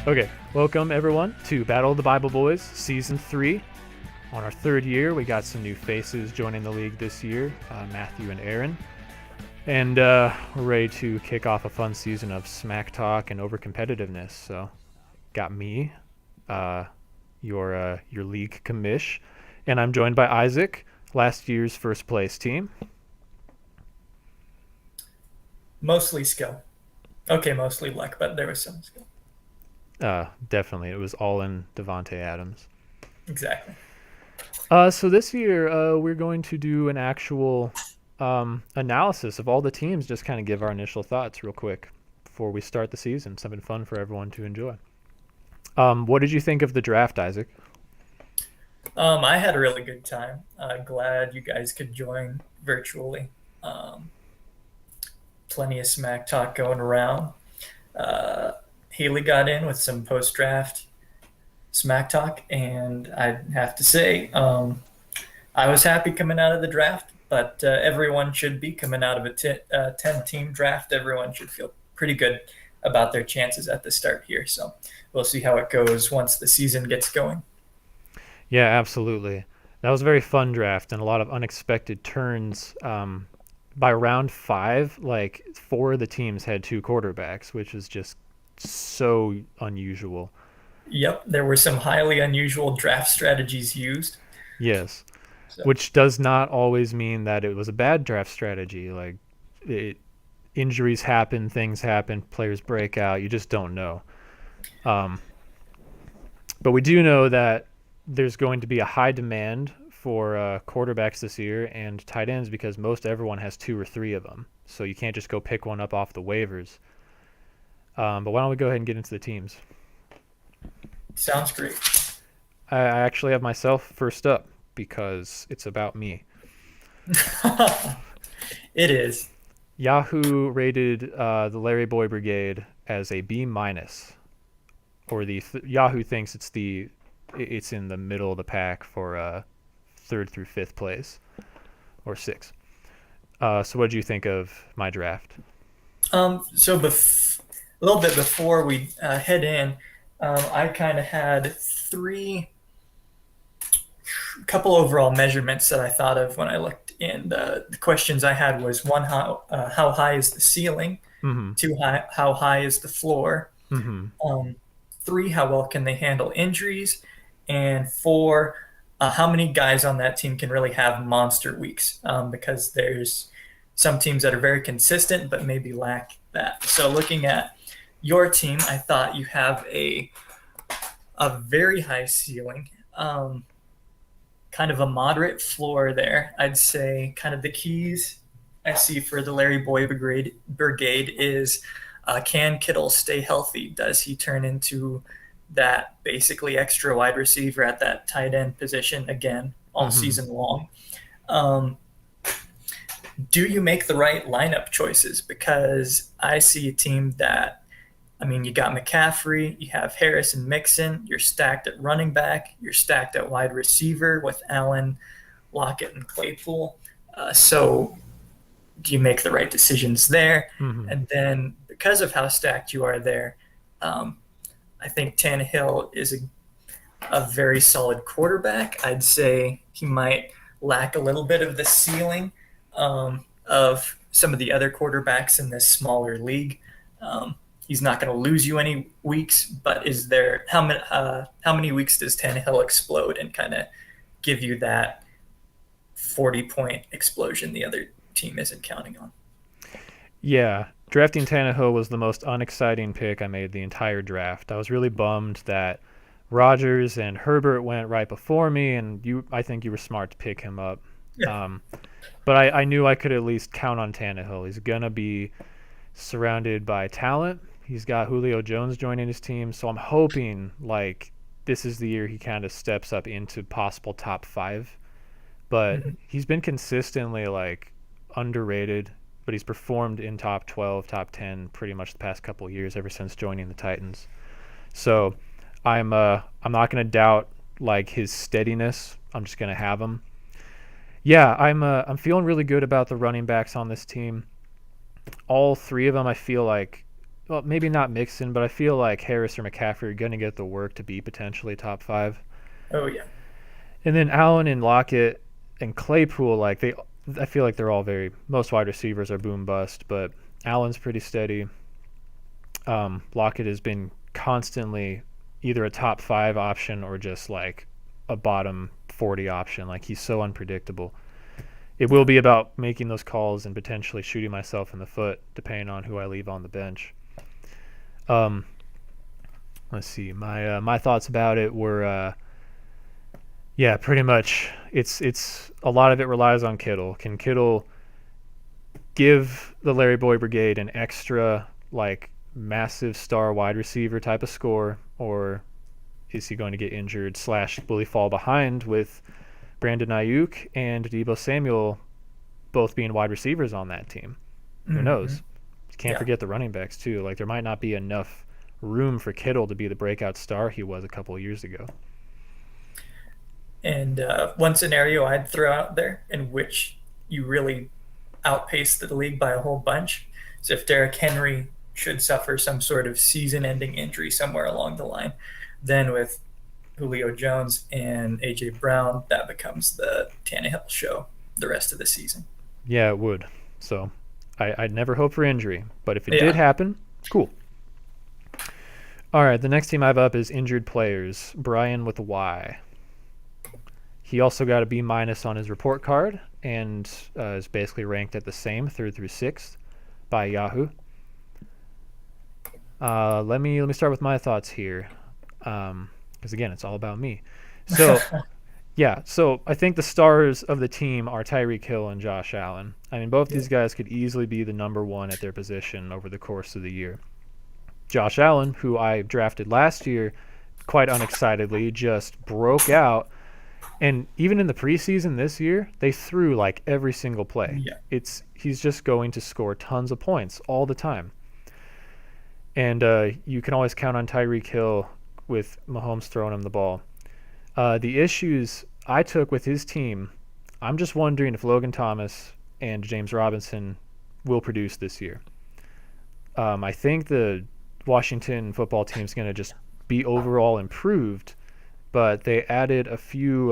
Okay, welcome everyone to Battle of the Bible Boys Season 3. On our third year, we got some new faces joining the league this year, Matthew and Aaron. And we're ready to kick off a fun season of smack talk and over-competitiveness. So, got me, your league commish, and I'm joined by Isaac, last year's first place team. Mostly skill. Okay, mostly luck, but there was some skill. Definitely, it was all in Devonte Adams. Exactly. So this year, we're going to do an actual analysis of all the teams, just kind of give our initial thoughts real quick before we start the season. Something fun for everyone to enjoy. What did you think of the draft, Isaac? I had a really good time. Glad you guys could join virtually. Um, Plenty of smack talk going around. Uh, Haley got in with some post draft smack talk, and I have to say, I was happy coming out of the draft, but everyone should be coming out of a 10 team draft. Everyone should feel pretty good about their chances at the start here. So we'll see how it goes once the season gets going. Yeah, absolutely. That was a very fun draft and a lot of unexpected turns. By round 5, like 4 of the teams had 2 quarterbacks, which is just so unusual. Yep, there were some highly unusual draft strategies used. Yes, So, which does not always mean that it was a bad draft strategy. Like, it, injuries happen, things happen, players break out. You just don't know. Um, but we do know that there's going to be a high demand for quarterbacks this year and tight ends because most everyone has 2 or 3 of them. So you can't just go pick one up off the waivers. But why don't we go ahead and get into the teams? sounds great. I actually have myself first up because it's about me. It is. Yahoo rated the Larry Boy Brigade as a B minus, or Yahoo thinks it's in the middle of the pack for third through fifth place or sixth. So what did you think of my draft? A little bit before we head in, I kind of had three couple overall measurements that I thought of when I looked in. The questions I had was one, how high is the ceiling? Mm-hmm. Two, how high is the floor? Mm-hmm. Um, Three, how well can they handle injuries? And four, how many guys on that team can really have monster weeks? Because there's some teams that are very consistent but maybe lack that. So looking at your team, I thought you have a very high ceiling, kind of a moderate floor there. I'd say kind of the keys I see for the Larry Boy Brigade is, can Kittle stay healthy? Does he turn into that basically extra wide receiver at that tight end position again all Mm-hmm. season long? Um, do you make the right lineup choices? Because I see a team that, I mean, you got McCaffrey, you have Harris and Mixon, you're stacked at running back, you're stacked at wide receiver with Allen, Lockett, and Claypool. So do you make the right decisions there? Mm-hmm. And then because of how stacked you are there, um, I think Tannehill is a very solid quarterback. I'd say he might lack a little bit of the ceiling of some of the other quarterbacks in this smaller league. He's not going to lose you any weeks, but is there how many weeks does Tannehill explode and kind of give you that 40-point explosion the other team isn't counting on? Yeah, drafting Tannehill was the most unexciting pick I made the entire draft. I was really bummed that Rodgers and Herbert went right before me, and I think you were smart to pick him up. Yeah. Um, but I knew I could at least count on Tannehill. He's gonna be surrounded by talent. He's got Julio Jones joining his team, so I'm hoping like this is the year he kind of steps up into possible top 5. But Mhm. he's been consistently like underrated, but he's performed in top 12, top 10 pretty much the past couple of years ever since joining the Titans. So I'm not going to doubt like his steadiness. I'm just going to have him. Yeah, I'm feeling really good about the running backs on this team. All 3 of them I feel like well, maybe not Mixon, but I feel like Harris or McCaffrey are going to get the work to be potentially top five. Oh yeah. And then Allen and Lockett and Claypool, I feel like they're all most wide receivers are boom bust, but Allen's pretty steady. Lockett has been constantly either a top five option or just like a bottom 40 option. Like he's so unpredictable. It will Yeah. be about making those calls and potentially shooting myself in the foot depending on who I leave on the bench. Um, let's see. My thoughts about it were yeah, pretty much. It's a lot of it relies on Kittle. Can Kittle give the Larry Boy Brigade an extra like massive star wide receiver type of score, or is he going to get injured? Slash, will he fall behind with Brandon Ayuk and Deebo Samuel both being wide receivers on that team? Who Hmm. knows? You can't Yeah. forget the running backs too. Like there might not be enough room for Kittle to be the breakout star he was a couple of years ago. And one scenario I'd throw out there in which you really outpace the league by a whole bunch is if Derrick Henry should suffer some sort of season-ending injury somewhere along the line, then with Julio Jones and AJ Brown, that becomes the Tannehill show the rest of the season. Yeah, it would. So I'd never hope for injury, but if it did Yeah. happen, cool. All right, the next team I have up is injured players. Brian with a Y. He also got a B minus on his report card and is basically ranked at the same third through sixth by Yahoo. Let me start with my thoughts here, because again, it's all about me. So yeah, so I think the stars of the team are Tyreek Hill and Josh Allen. I mean, both Yeah. these guys could easily be the number one at their position over the course of the year. Josh Allen, who I drafted last year, quite unexcitedly, just broke out. And even in the preseason this year, they threw like every single play. Yeah. He's just going to score tons of points all the time. And you can always count on Tyreek Hill with Mahomes throwing him the ball. The issues I took with his team, I'm just wondering if Logan Thomas and James Robinson will produce this year. I think the Washington football team is going to just be overall improved, but they added a few.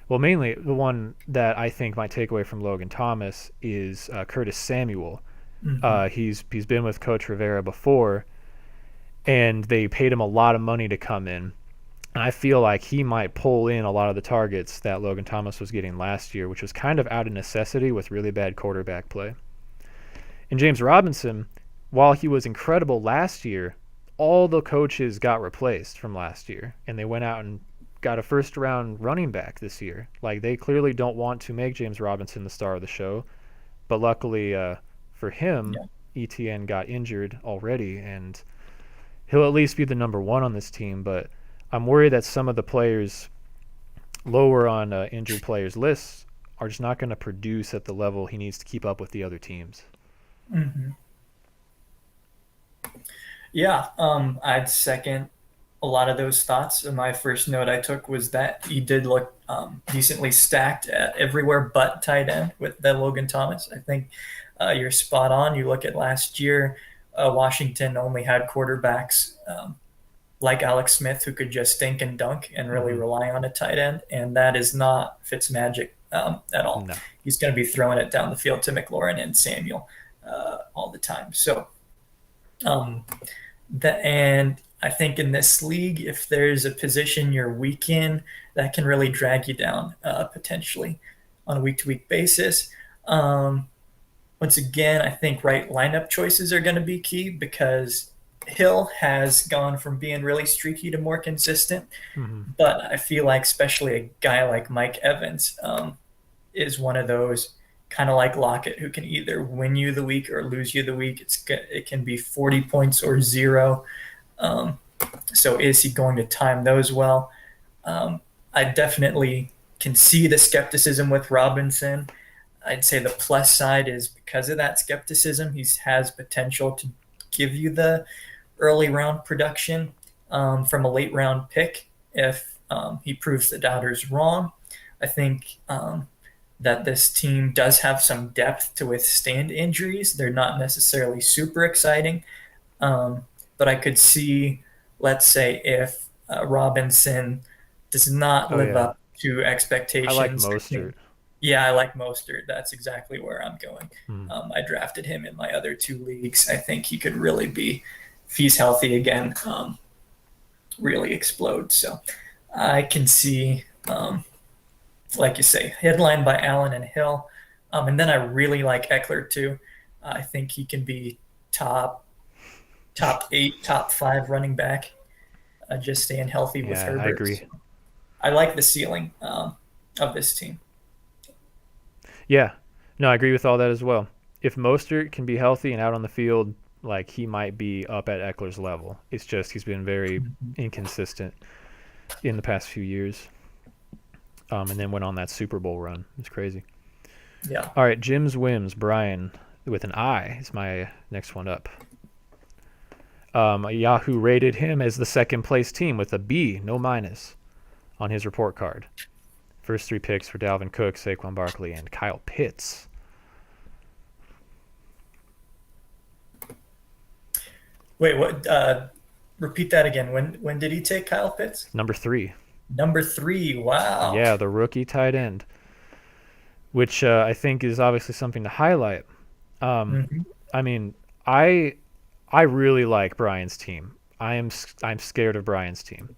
Well, mainly the one that I think might take away from Logan Thomas is Curtis Samuel. Hmm. He's been with Coach Rivera before, and they paid him a lot of money to come in. And I feel like he might pull in a lot of the targets that Logan Thomas was getting last year, which was kind of out of necessity with really bad quarterback play. And James Robinson, while he was incredible last year, all the coaches got replaced from last year, and they went out and got a first round running back this year. Like they clearly don't want to make James Robinson the star of the show, but luckily for him, Yeah. ETN got injured already, and he'll at least be the number one on this team. But I'm worried that some of the players lower on injured players lists are just not going to produce at the level he needs to keep up with the other teams. Hmm. Yeah. I'd second a lot of those thoughts. And my first note I took was that he did look decently stacked at everywhere but tight end with the Logan Thomas. I think you're spot on. You look at last year, Washington only had quarterbacks like Alex Smith who could just stink and dunk and really Mm-hmm. rely on a tight end, and that is not Fitzmagic at all. No. He's going to be throwing it down the field to McLaurin and Samuel all the time. So um, and I think in this league, if there's a position you're weak in, that can really drag you down potentially on a week to week basis. Um, Once again, I think right lineup choices are going to be key because Hill has gone from being really streaky to more consistent. Mm-hmm. But I feel like, especially a guy like Mike Evans, is one of those kind of like Lockett who can either win you the week or lose you the week. It can be 40 points or zero. Um, so is he going to time those well? I definitely can see the skepticism with Robinson. I'd say the plus side is because of that skepticism, he has potential to give you the early round production from a late round pick if he proves the doubters wrong. I think that this team does have some depth to withstand injuries. They're not necessarily super exciting, um, but I could see, let's say, if Robinson does not Oh live yeah, up to I like expectations, I Mostert. think, yeah, I like Mostert. That's exactly where I'm going. Mm. I drafted him in my other two leagues. I think he could really be, if he's healthy again, really explode. So I can see, like you say, headlined by Allen and Hill. And then I really like Eckler too. I think he can be top top eight, top five running back, just staying healthy with Yeah, I Herbert. agree. So I like the ceiling of this team. Yeah, no, I agree with all that as well. If Mostert can be healthy and out on the field, like he might be up at Eckler's level. It's just he's been very Mhm. inconsistent in the past few years. And then went on that Super Bowl run. It's crazy. Yeah. All right, Jim's Whims. Brian with an I is my next one up. Yahoo rated him as the second place team with a B, no minus, on his report card. First three picks for Dalvin Cook, Saquon Barkley, and Kyle Pitts. Wait, what? Repeat that again. When did he take Kyle Pitts? Number three. Number three. Wow. Yeah, the rookie tight end, which I think is obviously something to highlight. Um, Hmm. I mean, I I really like Brian's team. I'm scared of Brian's team.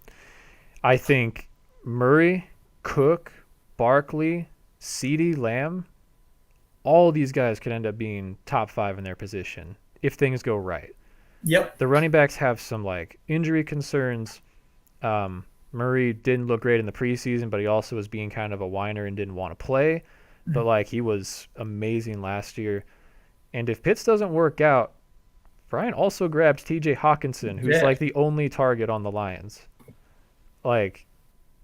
I think Murray, Cook, Barkley, CeeDee Lamb, all these guys could end up being top five in their position if things go right. Yep. The running backs have some like injury concerns. Murray didn't look great in the preseason, but he also was being kind of a whiner and didn't want to play. But like he was amazing last year. And if Pitts doesn't work out, Brian also grabbed TJ Hawkinson, who's Yeah. like the only target on the Lions. Like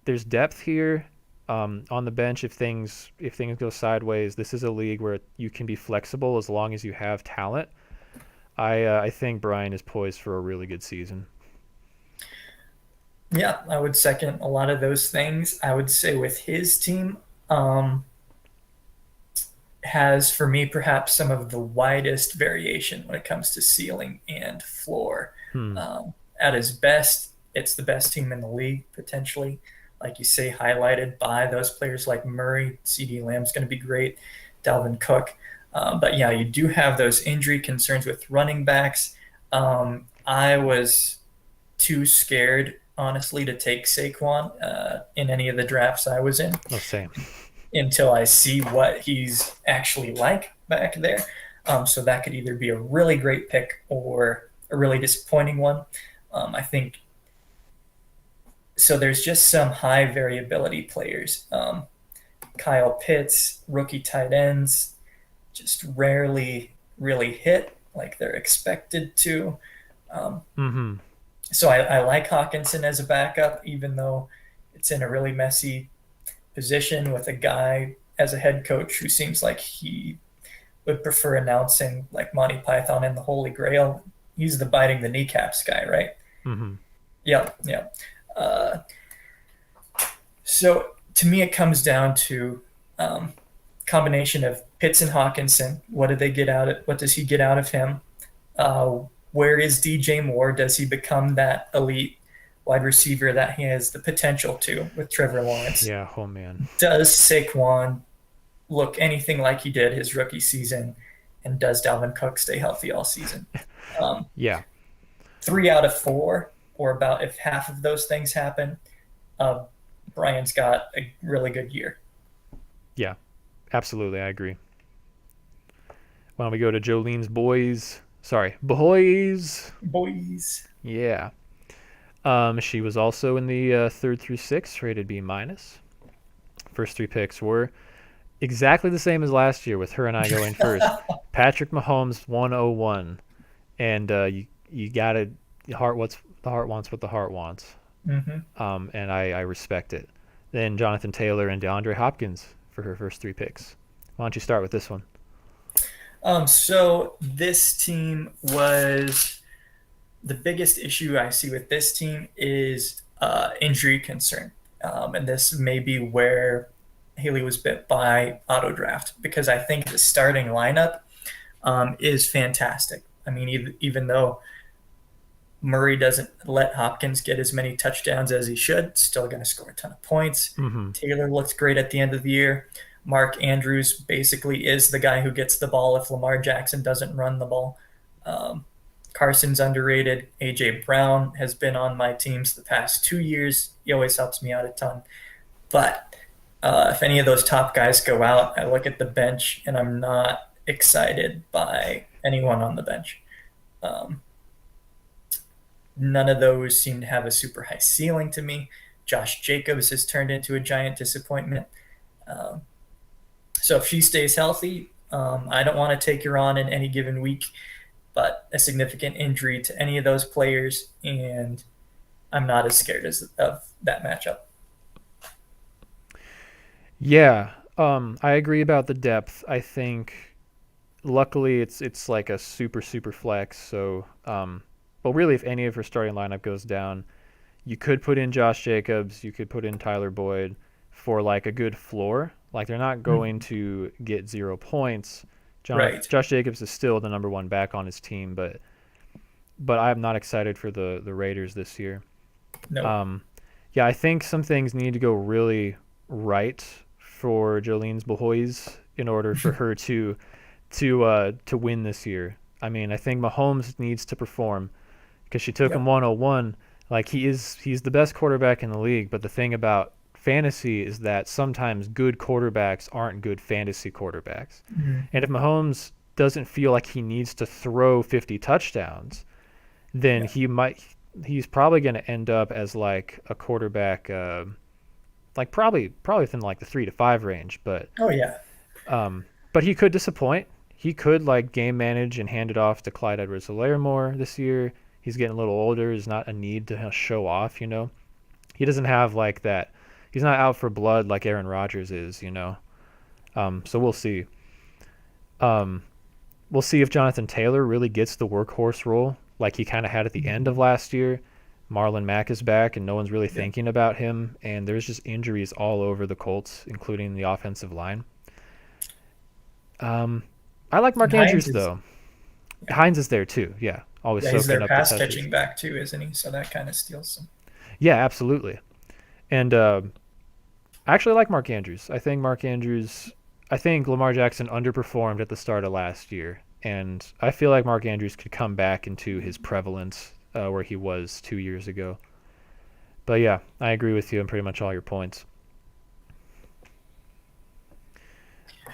there's depth here on the bench if things go sideways. This is a league where you can be flexible as long as you have talent. I think Brian is poised for a really good season. Yeah, I would second a lot of those things. I would say with his team, um, has for me perhaps some of the widest variation when it comes to ceiling and floor. Hmm. At his best, it's the best team in the league potentially. Like you say, highlighted by those players like Murray, CD Lamb's going to be great, Dalvin Cook. But yeah, you do have those injury concerns with running backs. I was too scared, honestly, to take Saquon in any of the drafts I was in Oh, same. until I see what he's actually like back there. So that could either be a really great pick or a really disappointing one. I think so. There's just some high variability players. Kyle Pitts, rookie tight ends, just rarely really hit like they're expected to. Um, Mm-hmm. so I like Hawkinson as a backup, even though it's in a really messy position with a guy as a head coach who seems like he would prefer announcing like Monty Python and the Holy Grail. He's the biting the kneecaps guy, right? Mm-hmm. Yep, yep. Uh, so to me, it comes down to combination of Pitts and Hawkinson. What did they get out of? What does he get out of him? Uh, where is DJ Moore? Does he become that elite wide receiver that he has the potential to with Trevor Lawrence? Yeah. Oh man. Does Saquon look anything like he did his rookie season? And does Dalvin Cook stay healthy all season? Um, Yeah. 3 out of 4, or about if half of those things happen, uh, Brian's got a really good year. Yeah. Absolutely. I agree. Why don't we go to Jolene's boys? Sorry, boys. Boys. Yeah. She was also in the third through sixth, rated B minus. First three picks were exactly the same as last year, with her and I going first. Patrick Mahomes 101, and you gotta the heart wants what the heart wants. Mm-hmm. And I respect it. Then Jonathan Taylor and DeAndre Hopkins for her first three picks. Why don't you start with this one? So this team was the biggest issue I see with this team is injury concern, and this may be where Haley was bit by auto draft because I think the starting lineup is fantastic. I mean, even though Murray doesn't let Hopkins get as many touchdowns as he should, still going to score a ton of points. Mm-hmm. Taylor looks great at the end of the year. Mark Andrews basically is the guy who gets the ball if Lamar Jackson doesn't run the ball. Um, Carson's underrated. AJ Brown has been on my teams the past 2 years. He always helps me out a ton. But if any of those top guys go out, I look at the bench and I'm not excited by anyone on the bench. Um, None of those seem to have a super high ceiling to me. Josh Jacobs has turned into a giant disappointment. Um, so if she stays healthy, I don't want to take her on in any given week, but a significant injury to any of those players, and I'm not as scared of that matchup. Yeah, I agree about the depth. I think luckily it's like a super flex. So, well, really, if any of her starting lineup goes down, you could put in Josh Jacobs, you could put in Tyler Boyd for like a good floor. Like they're not going Mhm. to get 0 points. Right. Josh Jacobs is still the number one back on his team, but I'm not excited for the Raiders this year. Nope. Um, yeah, I think some things need to go really right for Jolene's Boys in order for her to win this year. I mean, I think Mahomes needs to perform because she took him Yep. 101. Like he's the best quarterback in the league, but the thing about fantasy is that sometimes good quarterbacks aren't good fantasy quarterbacks. Mhm. And if Mahomes doesn't feel like he needs to throw 50 touchdowns, then Yeah. he's probably going to end up as like a quarterback like probably within like the 3 to 5 range, Oh yeah. um, but he could disappoint. He could like game manage and hand it off to Clyde Edwards-Helaire more this year. He's getting a little older. There's not a need to show off, you know. He doesn't have like that. He's not out for blood like Aaron Rodgers is, you know. So we'll see. Um, we'll see if Jonathan Taylor really gets the workhorse role like he kind of had at the end of Mhm. last year. Marlon Mack is back, and no one's really Yeah. thinking about him. And there's just injuries all over the Colts, including the offensive line. Um, I like And Mark Hines Andrews is though. yeah. Hines is there too. Yeah, always Yeah, he's soaking their up the pass touches. catching back too, isn't he? So that kind of steals some. Yeah, absolutely. And I actually like Mark Andrews. I think Mark Andrews. I think Lamar Jackson underperformed at the start of last year, and I feel like Mark Andrews could come back into his prevalence where he was 2 years ago. But yeah, I agree with you on pretty much all your points.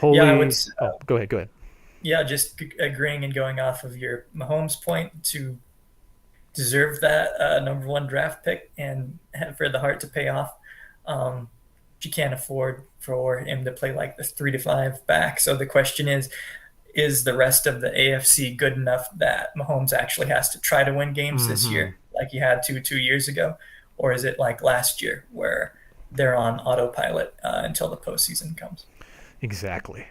Yeah, I would. Holy. Oh, go ahead. Go ahead. Yeah, just agreeing and going off of your Mahomes point to deserve that number one draft pick and for the heart to pay off. Um, you can't afford for him to play like the 3 to 5 back. So the question is the rest of the AFC good enough that Mahomes actually has to try to win games this Mm-hmm. year, like he had to 2 years ago? Or is it like last year where they're on autopilot until the postseason comes? Exactly.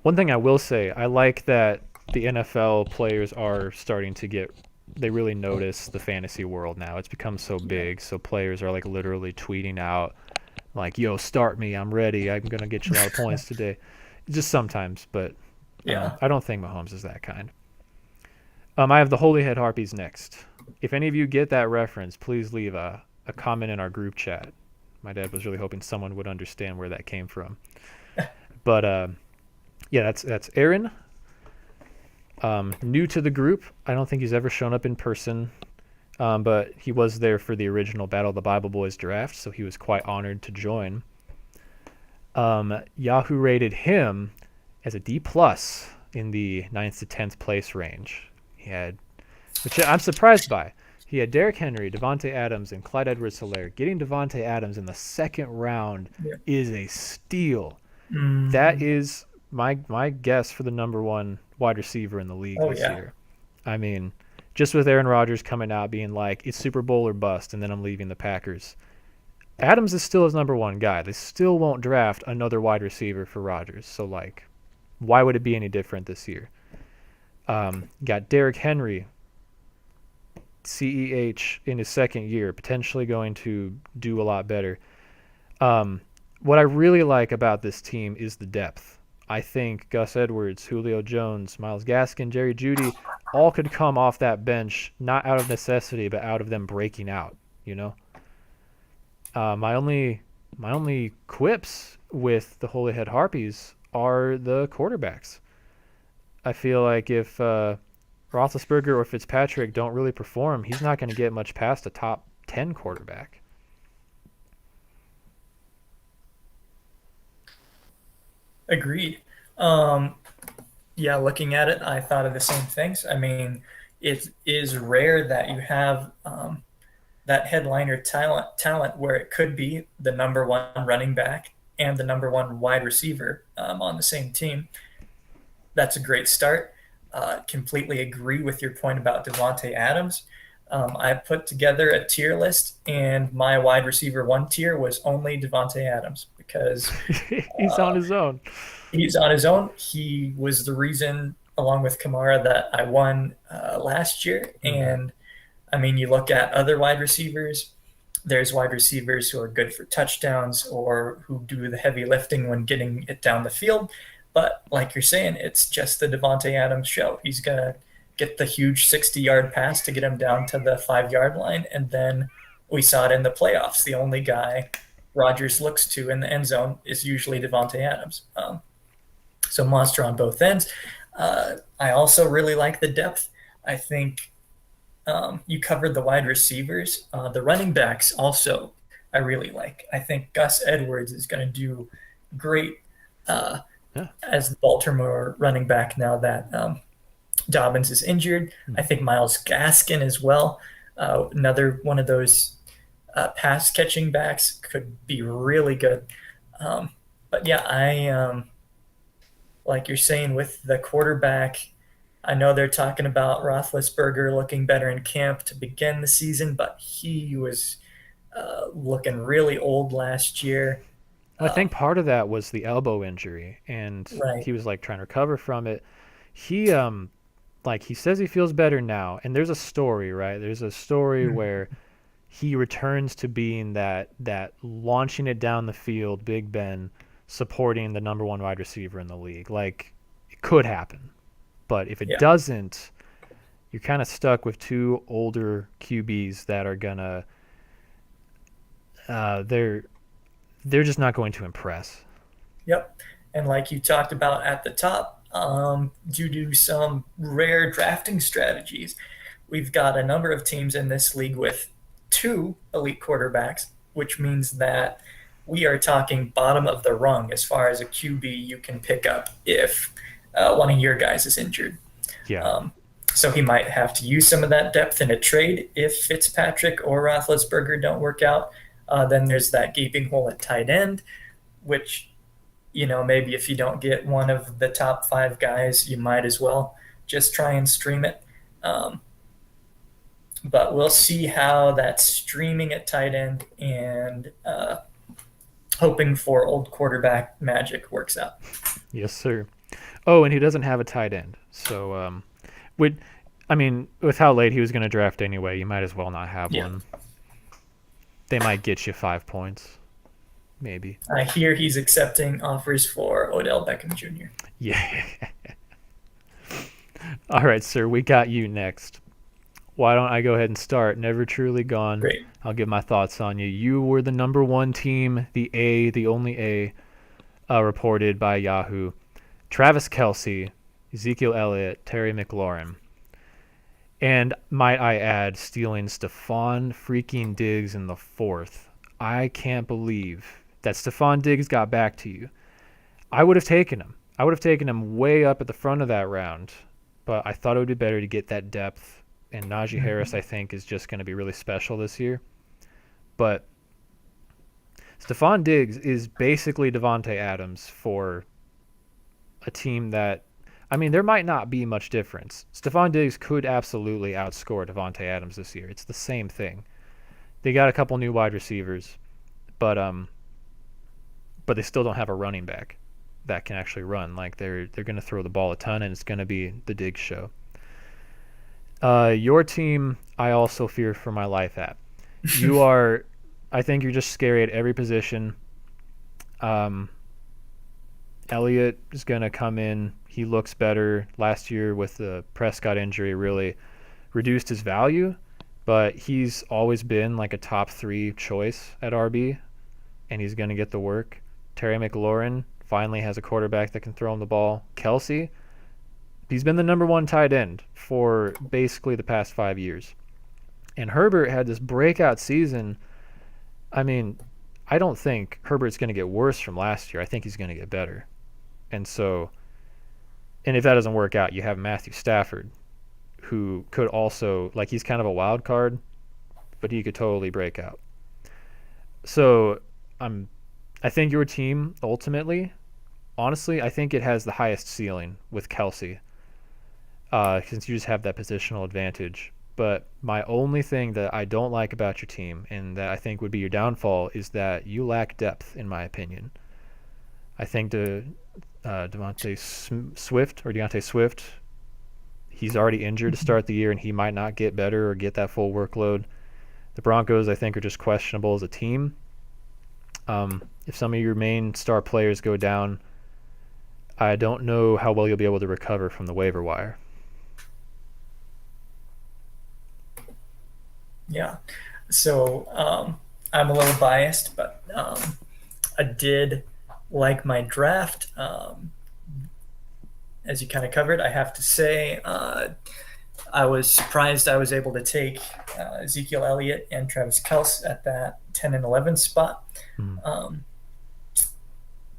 One thing I will say, I like that the NFL players are starting to get they really notice the fantasy world now. It's become so Yeah. big, so players are like literally tweeting out like, "Yo, start me. I'm ready. I'm going to get you a lot of points today." Just sometimes, but Yeah. I don't think Mahomes is that kind. I have the Holyhead Harpies next. If any of you get that reference, please leave a comment in our group chat. My dad was really hoping someone would understand where that came from. But yeah, that's Aaron. New to the group. I don't think he's ever shown up in person, but he was there for the original Battle of the Bible Boys draft, so he was quite honored to join. Yahoo rated him as a D plus in the ninth to 10th place range. He had, which I'm surprised by. He had Derrick Henry, Devontae Adams, and Clyde Edwards-Helaire. Getting Devontae Adams in the second round Yeah. is a steal. That Mm. is my guess for the number one wide receiver in the league Oh this yeah. year. I mean, just with Aaron Rodgers coming out being like, it's Super Bowl or bust, and then I'm leaving the Packers. Adams is still his number one guy. They still won't draft another wide receiver for Rodgers. So, like, why would it be any different this year? Got Derrick Henry, CEH in his second year, potentially going to do a lot better. Um, what I really like about this team is the depth. I think Gus Edwards, Julio Jones, Miles Gaskin, Jerry Jeudy all could come off that bench, not out of necessity, but out of them breaking out. You know, my only quips with the Holy Head Harpies are the quarterbacks. I feel like if Roethlisberger or Fitzpatrick don't really perform, he's not going to get much past a top 10 quarterback. Agreed. Um, yeah, looking at it, I thought of the same things. I mean, it is rare that you have that headliner talent where it could be the number one running back and the number one wide receiver on the same team. That's a great start. Completely agree with your point about Devonte Adams. I put together a tier list, and my wide receiver one tier was only Devonte Adams because He's on his own. he's on his own. He was the reason, along with Kamara, that I won last year. Mm-hmm. And I mean, you look at other wide receivers. There's wide receivers who are good for touchdowns or who do the heavy lifting when getting it down the field. But like you're saying, it's just the Devonte Adams show. He's gonna get the huge 60-yard pass to get him down to the 5 yard line, and then we saw it in the playoffs. The only guy Rodgers looks to in the end zone is usually Devonte Adams. So monster on both ends. I also really like the depth. I think you covered the wide receivers. The running backs also I really like. I think Gus Edwards is going to do great uh, Yeah. as the Baltimore running back now that Dobbins is injured. I think Miles Gaskin as well. Another one of those pass catching backs could be really good. But yeah, like you're saying with the quarterback, I know they're talking about Roethlisberger looking better in camp to begin the season, but he was looking really old last year. Well, I think part of that was the elbow injury, and Right. he was like trying to recover from it. He like he says he feels better now, and there's a story, right? There's a story Mhm. where he returns to being that launching it down the field, Big Ben, supporting the number one wide receiver in the league. Like it could happen, but if it Yeah. doesn't, you're kind of stuck with two older QBs that are gonna uh, they're they're just not going to impress. Yep. And like you talked about at the top, due to some rare drafting strategies, we've got a number of teams in this league with two elite quarterbacks, which means that we are talking bottom of the rung as far as a QB you can pick up if one of your guys is injured. Yeah. Um, so he might have to use some of that depth in a trade if Fitzpatrick or Roethlisberger don't work out. Then there's that gaping hole at tight end, which, maybe if you don't get one of the top five guys, you might as well just try and stream it. Um, but we'll see how that streaming at tight end and hoping for old quarterback magic works out. Yes, sir. Oh, and he doesn't have a tight end. So, would I mean, with how late he was going to draft anyway, you might as well not have Yeah. one. They might get you 5 points, maybe. I hear he's accepting offers for Odell Beckham Jr. Yeah. All right, sir. We got you next. Why don't I go ahead and start? Never truly gone. Great. I'll give my thoughts on you. You were the number one team, the only A, reported by Yahoo. Travis Kelce, Ezekiel Elliott, Terry McLaurin. And might I add, stealing Stephon freaking Diggs in the fourth. I can't believe that Stephon Diggs got back to you. I would have taken him. I would have taken him way up at the front of that round, but I thought it would be better to get that depth. And Najee Harris, I think, is just going to be really special this year. But Stephon Diggs is basically Devonte Adams for a team that, I mean, there might not be much difference. Stephon Diggs could absolutely outscore Devonte Adams this year. It's the same thing. They got a couple new wide receivers, but they still don't have a running back that can actually run. Like they're going to throw the ball a ton, and it's going to be the Diggs show. Your team, I also fear for my life at. You are, I think you're just scary at every position. Um, Elliott is going to come in. He looks better. Last year with the Prescott injury really reduced his value, but he's always been like a top 3 choice at RB, and he's going to get the work. Terry McLaurin finally has a quarterback that can throw him the ball. Kelsey, he's been the number 1 tight end for basically the past 5 years. And Herbert had this breakout season. I mean, I don't think Herbert's going to get worse from last year. I think he's going to get better. And so, and if that doesn't work out, you have Matthew Stafford, who could also, like, he's kind of a wild card, but he could totally break out. So, I think your team ultimately, honestly, I think it has the highest ceiling with Kelsey, since you just have that positional advantage. But my only thing that I don't like about your team and that I think would be your downfall is that you lack depth, in my opinion. I think Deontay Swift, he's already injured to start the year, and he might not get better or get that full workload. The Broncos, I think, are just questionable as a team. If some of your main star players go down, I don't know how well you'll be able to recover from the waiver wire. Yeah. So I'm a little biased, but I did like my draft. As you kind of covered, I have to say I was surprised I was able to take Ezekiel Elliott and Travis Kelce at that 10 and 11 spot. Mm.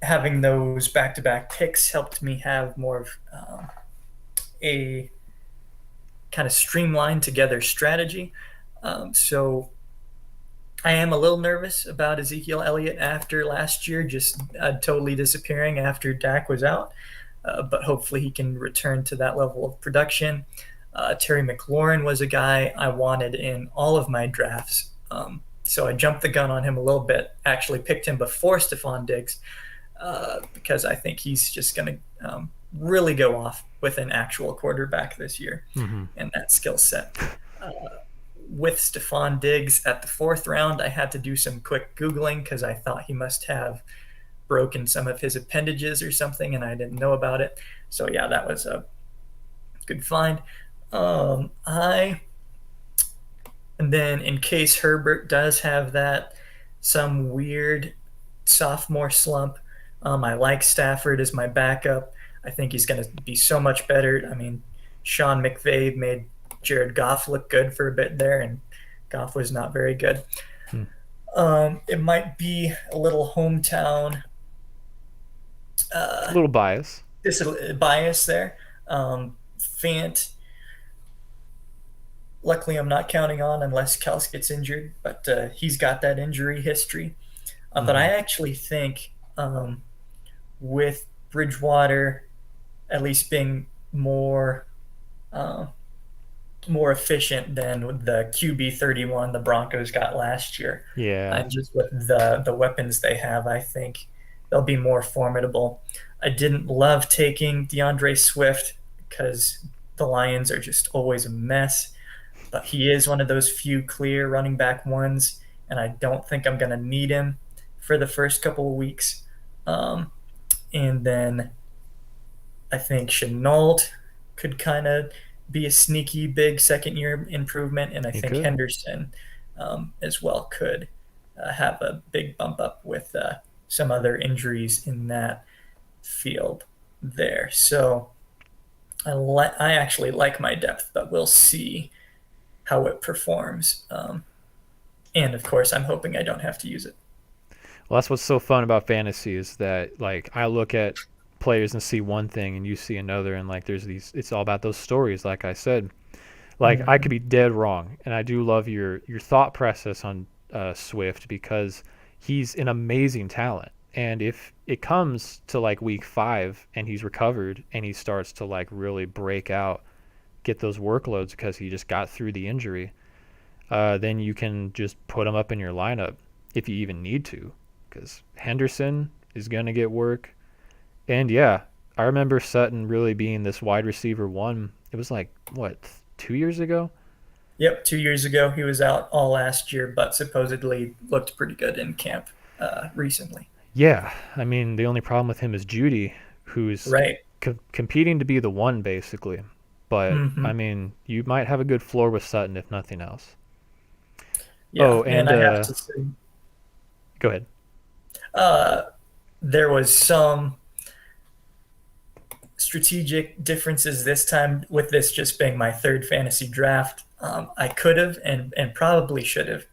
Having those back-to-back picks helped me have more of a kind of streamlined together strategy. So I am a little nervous about Ezekiel Elliott after last year, just totally disappearing after Dak was out. But hopefully he can return to that level of production. Terry McLaurin was a guy I wanted in all of my drafts. So I jumped the gun on him a little bit, actually picked him before Stephon Diggs, because I think he's just going to really go off with an actual quarterback this year Mm-hmm. and that skill set. With Stephon Diggs at the 4th round, I had to do some quick Googling because I thought he must have broken some of his appendages or something, and I didn't know about it. So yeah, that was a good find. I and then in case Herbert does have that some weird sophomore slump, I like Stafford as my backup. I think he's going to be so much better. I mean, Sean McVay made Jared Goff look good for a bit there, and Goff was not very good. Mm. It might be a little hometown A little bias. bias there. Fant, luckily, I'm not counting on unless Kels gets injured, but he's got that injury history. But I Mm-hmm. actually think with Bridgewater at least being uh, more efficient than the QB 31 the Broncos got last year. Yeah. And just with the weapons they have, I think they'll be more formidable. I didn't love taking DeAndre Swift because the Lions are just always a mess, but he is one of those few clear running back ones, and I don't think I'm going to need him for the first couple of weeks. And then I think Chenault could kind of be a sneaky big second year improvement, and I He think could. Henderson as well could have a big bump up with some other injuries in that field there. So I actually like my depth, but we'll see how it performs. And of course, I'm hoping I don't have to use it. Well, that's what's so fun about fantasy is that, like, I look at players and see one thing and you see another, and like there's these, it's all about those stories, like I said. Like, I could Mm-hmm. be dead wrong, and I do love your thought process on Swift, because he's an amazing talent. And if it comes to like week 5 and he's recovered and he starts to like really break out, get those workloads because he just got through the injury, then you can just put him up in your lineup if you even need to, because Henderson is going to get work. And yeah, I remember Sutton really being this wide receiver one. It was like, what, 2 years ago? Yep, 2 years ago he was out all last year, but supposedly looked pretty good in camp recently. Yeah, I mean, the only problem with him is Judy, who's Right. competing to be the one basically. But I Hmm. mean, you might have a good floor with Sutton if nothing else. Yeah, Oh, and and I have to say, go ahead. uh, there was some strategic differences this time with this just being my third fantasy draft. I could have and probably should have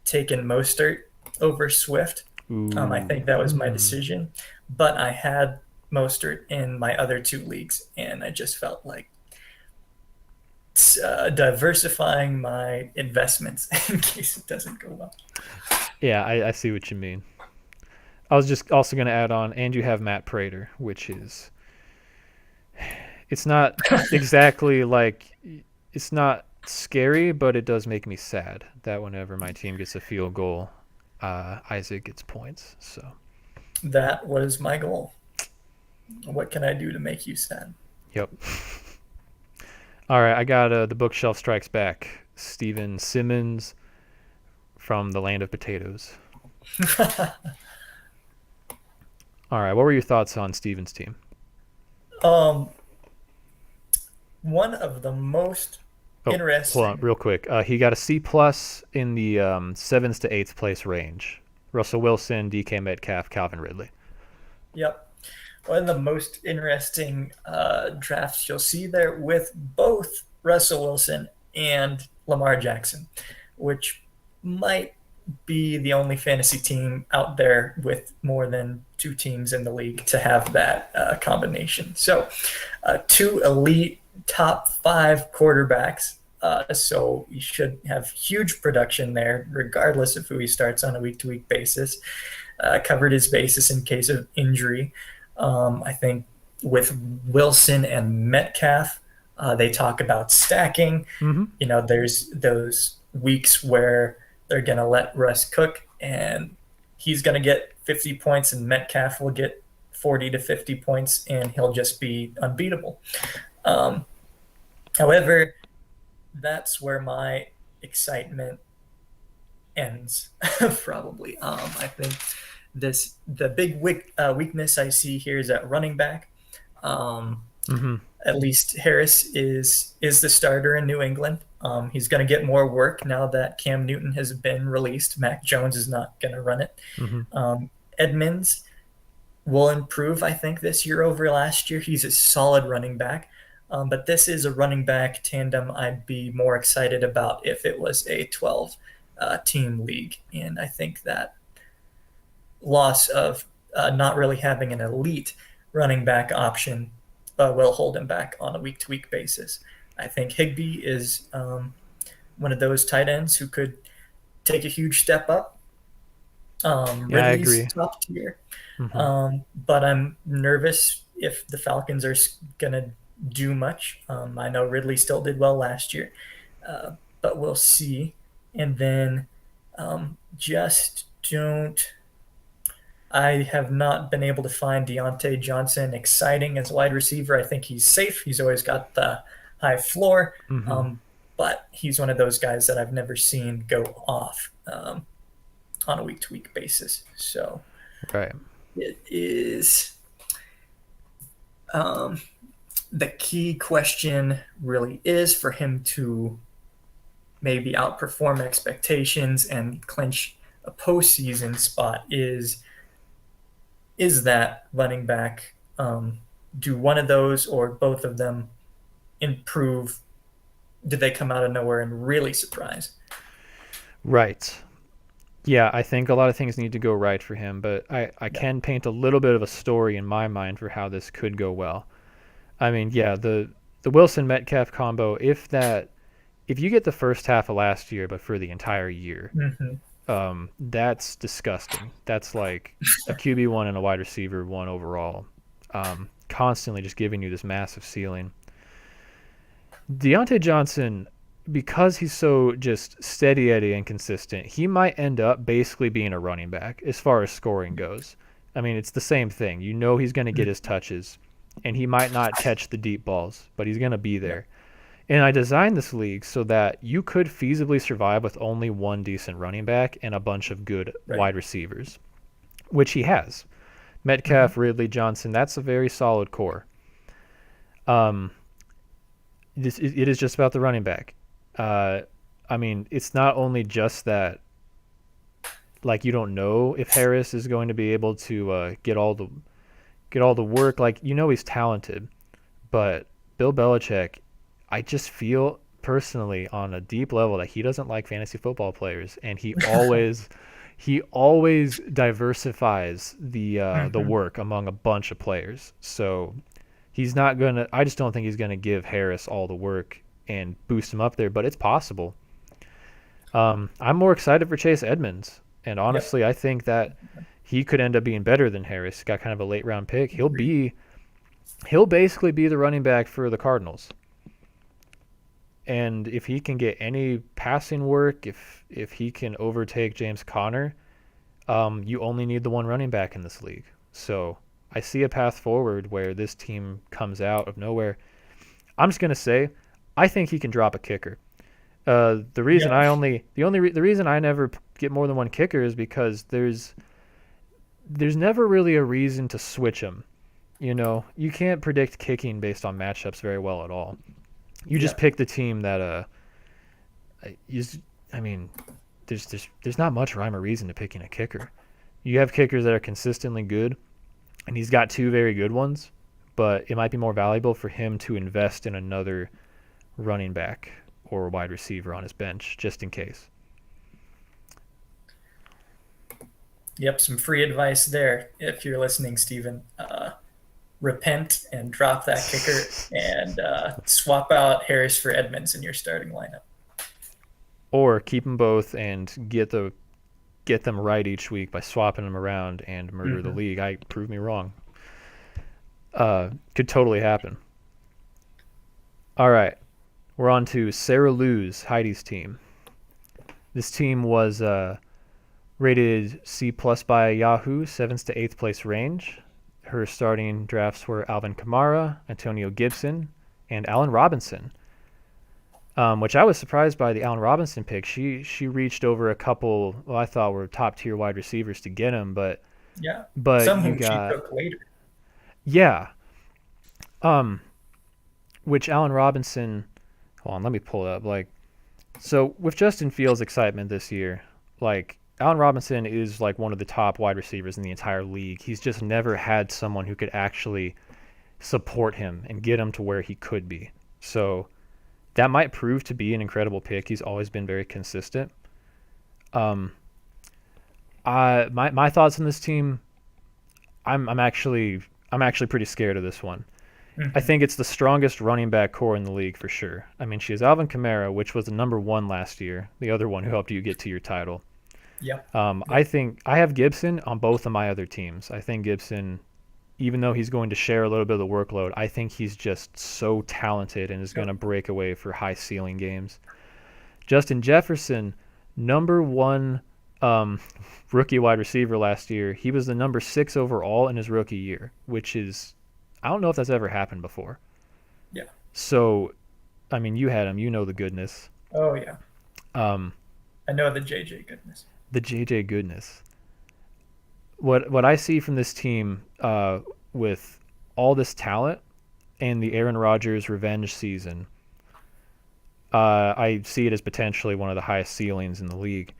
taken Mostert over Swift. I Ooh. think that was my Hmm. decision, but I had Mostert in my other two leagues, and I just felt like diversifying my investments in case it doesn't go well. Yeah, I see what you mean. I was just also going to add on, and you have Matt Prater, which is it's not exactly like it's not scary, but it does make me sad that whenever my team gets a field goal, Isaac gets points. So, That was my goal. What can I do to make you sad? yep. All right, I got the bookshelf strikes back. Steven Simmons from the land of potatoes. All right, what were your thoughts on Steven's team? um, one of the most Oh, hold on, interesting. real quick. He got a C plus in the sevens to eighth place range. Russell Wilson, DK Metcalf, Calvin Ridley. Yep. One of the most interesting drafts you'll see there with both Russell Wilson and Lamar Jackson, which might be the only fantasy team out there with more than two teams in the league to have that combination. So, two elite top five quarterbacks. So you should have huge production there, regardless of who he starts on a week to week basis. Covered his basis in case of injury. I think with Wilson and Metcalf, they talk about stacking. Mm-hmm. There's those weeks where they're going to let Russ cook and he's going to get 50 points and Metcalf will get 40 to 50 points and he'll just be unbeatable. Um, However, that's where my excitement ends, probably. I think the big weakness I see here is at running back. Um, Mm-hmm. at least Harris is the starter in New England. He's going to get more work now that Cam Newton has been released. Mac Jones is not going to run it. Mm-hmm. Edmonds will improve, I think, this year over last year. He's a solid running back. But this is a running back tandem I'd be more excited about if it was a 12 team league. And I think that loss of not really having an elite running back option will hold him back on a week to week basis. I think Higbee is one of those tight ends who could take a huge step up. Yeah, I Ridley's agree. top tier, Mm-hmm. but I'm nervous if the Falcons are going to do much. I know Ridley still did well last year, but we'll see. And then just don't. I have not been able to find Deontay Johnson exciting as a wide receiver. I think he's safe. He's always got the high floor, Mm-hmm. but he's one of those guys that I've never seen go off on a week to week basis. So Right. it is um, the key question really is for him to maybe outperform expectations and clinch a postseason spot is that running back do one of those or both of them improve? Did they come out of nowhere and really surprise? Right. Yeah, I think a lot of things need to go right for him, but I Yeah. can paint a little bit of a story in my mind for how this could go well. I mean, yeah, the Wilson Metcalf combo, if you get the first half of last year, but for the entire year, Mm-hmm. that's disgusting. That's like a QB one and a wide receiver one overall, constantly just giving you this massive ceiling. Deontay Johnson, because he's so just steady Eddie and consistent, he might end up basically being a running back as far as scoring goes. I mean, it's the same thing. You know he's going to get his touches, and he might not catch the deep balls, but he's going to be Yeah. there. And I designed this league so that you could feasibly survive with only one decent running back and a bunch of good Right. wide receivers, which he has. Hmm. Metcalf, Ridley, Johnson. That's a very solid core. Um, it is just about the running back. Uh, I mean, it's not only just that like you don't know if Harris is going to be able to get all the work. Like you know he's talented, but Bill Belichick, I just feel personally on a deep level that he doesn't like fantasy football players, and he always diversifies the Hmm. work among a bunch of players. So he's not gonna. I just don't think he's gonna give Harris all the work and boost him up there, but it's possible. I'm more excited for Chase Edmonds, and Yep. honestly, I think that he could end up being better than Harris. Got kind of a late round pick. Agreed. He'll basically be the running back for the Cardinals. And if he can get any passing work, if he can overtake James Conner, you only need the one running back in this league. So I see a path forward where this team comes out of nowhere. I'm just gonna say, I think he can drop a kicker. Yep. The reason I never get more than one kicker is because there's never really a reason to switch him. You know, you can't predict kicking based on matchups very well at all. You just Yep. pick the team that is. I mean, there's not much rhyme or reason to picking a kicker. You have kickers that are consistently good, and he's got two very good ones, but it might be more valuable for him to invest in another running back or wide receiver on his bench just in case. Yep. Some free advice there. If you're listening, Stephen, repent and drop that kicker and swap out Harris for Edmonds in your starting lineup. Or keep them both and get them right each week by swapping them around and murder the Hmm. league. I prove me wrong. Could totally happen. All right, we're on to Sarah Lou's Heidi's team. This team was rated C plus by Yahoo, seventh to eighth place range. Her starting drafts were Alvin Kamara, Antonio Gibson, and Allen Robinson. Which I was surprised by the Allen Robinson pick. She reached over a couple, well, I thought were top tier wide receivers to get him, Yeah. but Some you whom she got took later. yeah. Um, which Allen Robinson. Hold on, let me pull it up. Like so, with Justin Fields' excitement this year, like Allen Robinson is like one of the top wide receivers in the entire league. He's just never had someone who could actually support him and get him to where he could be. So that might prove to be an incredible pick. He's always been very consistent. Um, my thoughts on this team. I'm actually pretty scared of this one. I Hmm. think it's the strongest running back core in the league for sure. I mean, she has Alvin Kamara, which was the number one last year, the other one who helped you get to your title. Yep. I Yep. think I have Gibson on both of my other teams. I think Gibson, even though he's going to share a little bit of the workload, I think he's just so talented and is going Yep. to break away for high ceiling games. Justin Jefferson, number one um, rookie wide receiver last year. He was the number six overall in his rookie year, which is I don't know if that's ever happened before. Yeah. So, I mean, you had him. You know the goodness. Oh yeah. Um, I know the JJ goodness. the JJ goodness. What I see from this team with all this talent and the Aaron Rodgers revenge season, I see it as potentially one of the highest ceilings in the league.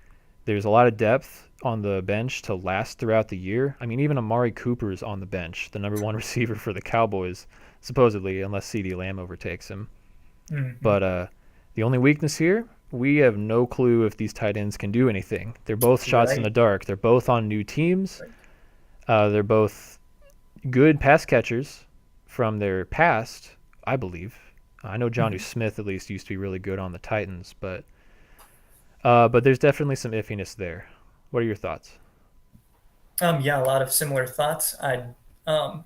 There's a lot of depth on the bench to last throughout the year. I mean, even Amari Cooper is on the bench, the number one receiver for the Cowboys, supposedly, unless CeeDee Lamb overtakes him. Hmm. But the only weakness here, we have no clue if these tight ends can do anything. They're both shots in the Right. dark. They're both on new teams. Right. They're both good pass catchers from their past, I believe. I know Johnny Hmm. Smith at least used to be really good on the Titans, but there's definitely some iffiness there. What are your thoughts? Yeah, a lot of similar thoughts. Um,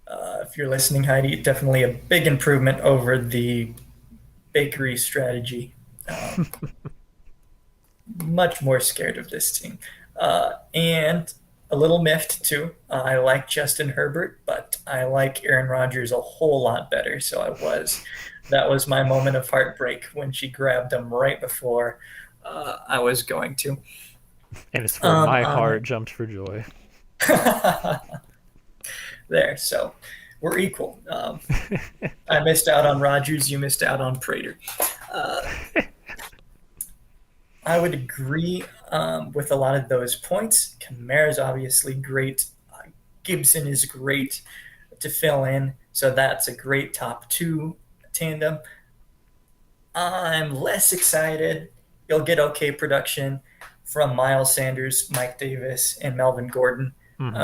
if you're listening, Heidi, definitely a big improvement over the bakery strategy. Um, Much more scared of this team. And a little miffed too. I like Justin Herbert, but I like Aaron Rodgers a whole lot better. So that was my moment of heartbreak when she grabbed him right before I was going to. And it's where my On heart jumped for joy. There, so we're equal. I missed out on Rogers. You missed out on Prater. Uh, I would agree with a lot of those points. Kamara's obviously great. Gibson is great to fill in, so that's a great top two tandem. I'm less excited. You'll get okay production from Miles Sanders, Mike Davis, and Melvin Gordon. Hmm.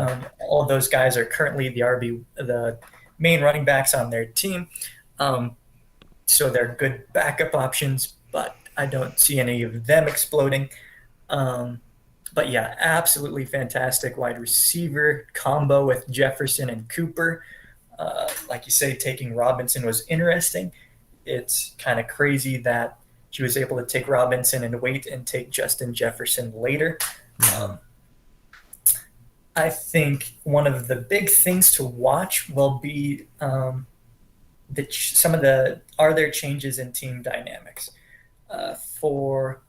All of those guys are currently the main running backs on their team. Um, so they're good backup options, but I don't see any of them exploding. Um, but yeah, absolutely fantastic wide receiver combo with Jefferson and Cooper. Like you say, taking Robinson was interesting. It's kind of crazy that she was able to take Robinson and wait and take Justin Jefferson later. Hmm. Um, I think one of the big things to watch will be some of the are there changes in team dynamics for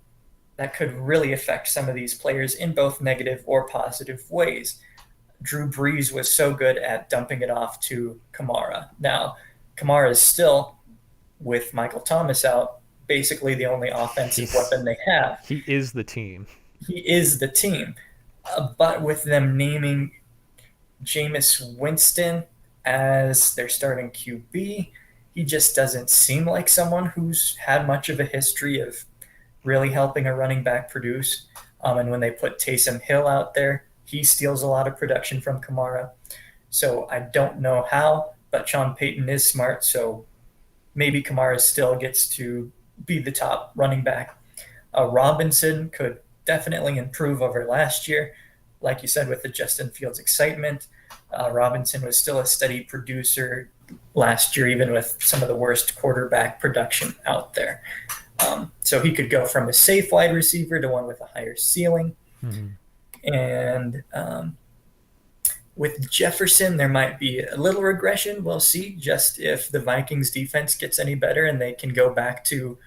that could really affect some of these players in both negative or positive ways. Drew Brees was so good at dumping it off to Kamara. Now, Kamara is still, with Michael Thomas out, basically the only offensive He's weapon they have. he is the team. He is the team. But with them naming Jameis Winston as their starting QB, he just doesn't seem like someone who's had much of a history of really helping a running back produce. And when they put Taysom Hill out there, he steals a lot of production from Kamara. So I don't know how, but Sean Payton is smart. So maybe Kamara still gets to be the top running back. Robinson could definitely improve over last year. Like you said, with the Justin Fields excitement, Robinson was still a steady producer last year, even with some of the worst quarterback production out there. So he could go from a safe wide receiver to one with a higher ceiling. Hmm. And with Jefferson, there might be a little regression. We'll see just if the Vikings defense gets any better and they can go back to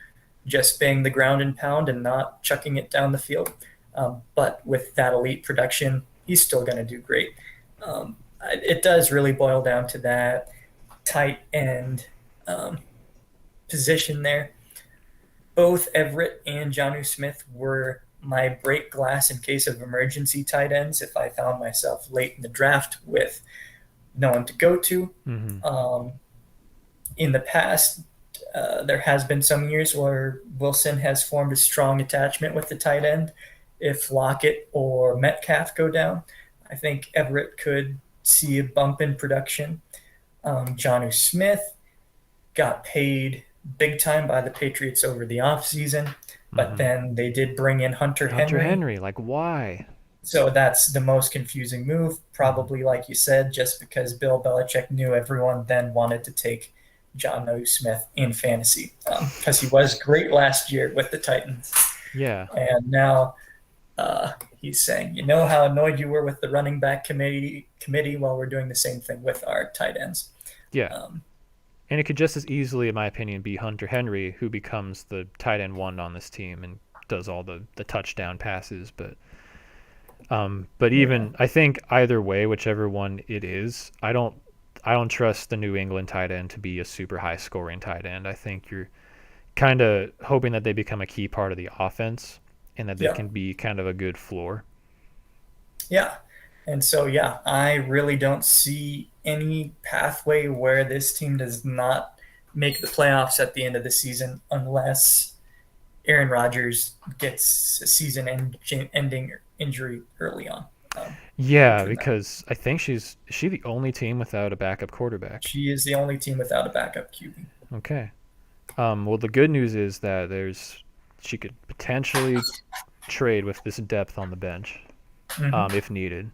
just being the ground and pound and not chucking it down the field. But with that elite production, he's still going to do great. It does really boil down to that tight end um, position there. Both Everett and Jonnu Smith were my break glass in case of emergency tight ends if I found myself late in the draft with no one to go to. Hmm. Um, in the past, there has been some years where Wilson has formed a strong attachment with the tight end. If Lockett or Metcalf go down, I think Everett could see a bump in production. Jonnu Smith got paid big time by the Patriots over the offseason, but Hmm. then they did bring in Hunter Hunter Henry. Henry, like why? So that's the most confusing move, Hmm. probably like you said, just because Bill Belichick knew everyone then wanted to take John O. Smith in fantasy because he was great last year with the Titans. Yeah, And now he's saying, you know how annoyed you were with the running back committee while we're doing the same thing with our tight ends. yeah. Um, And it could just as easily, in my opinion, be Hunter Henry who becomes the tight end one on this team and does all the touchdown passes. But yeah, even I think either way, whichever one it is, I don't trust the New England tight end to be a super high scoring tight end. I think you're kind of hoping that they become a key part of the offense and that they yeah, can be kind of a good floor. yeah. And so, yeah, I really don't see any pathway where this team does not make the playoffs at the end of the season unless Aaron Rodgers gets a season-ending injury early on, which Yeah, would not. because I think is she the only team without a backup quarterback? She is the only team without a backup QB. Okay. Well, the good news is that she could potentially trade with this depth on the bench, Mm-hmm. if needed.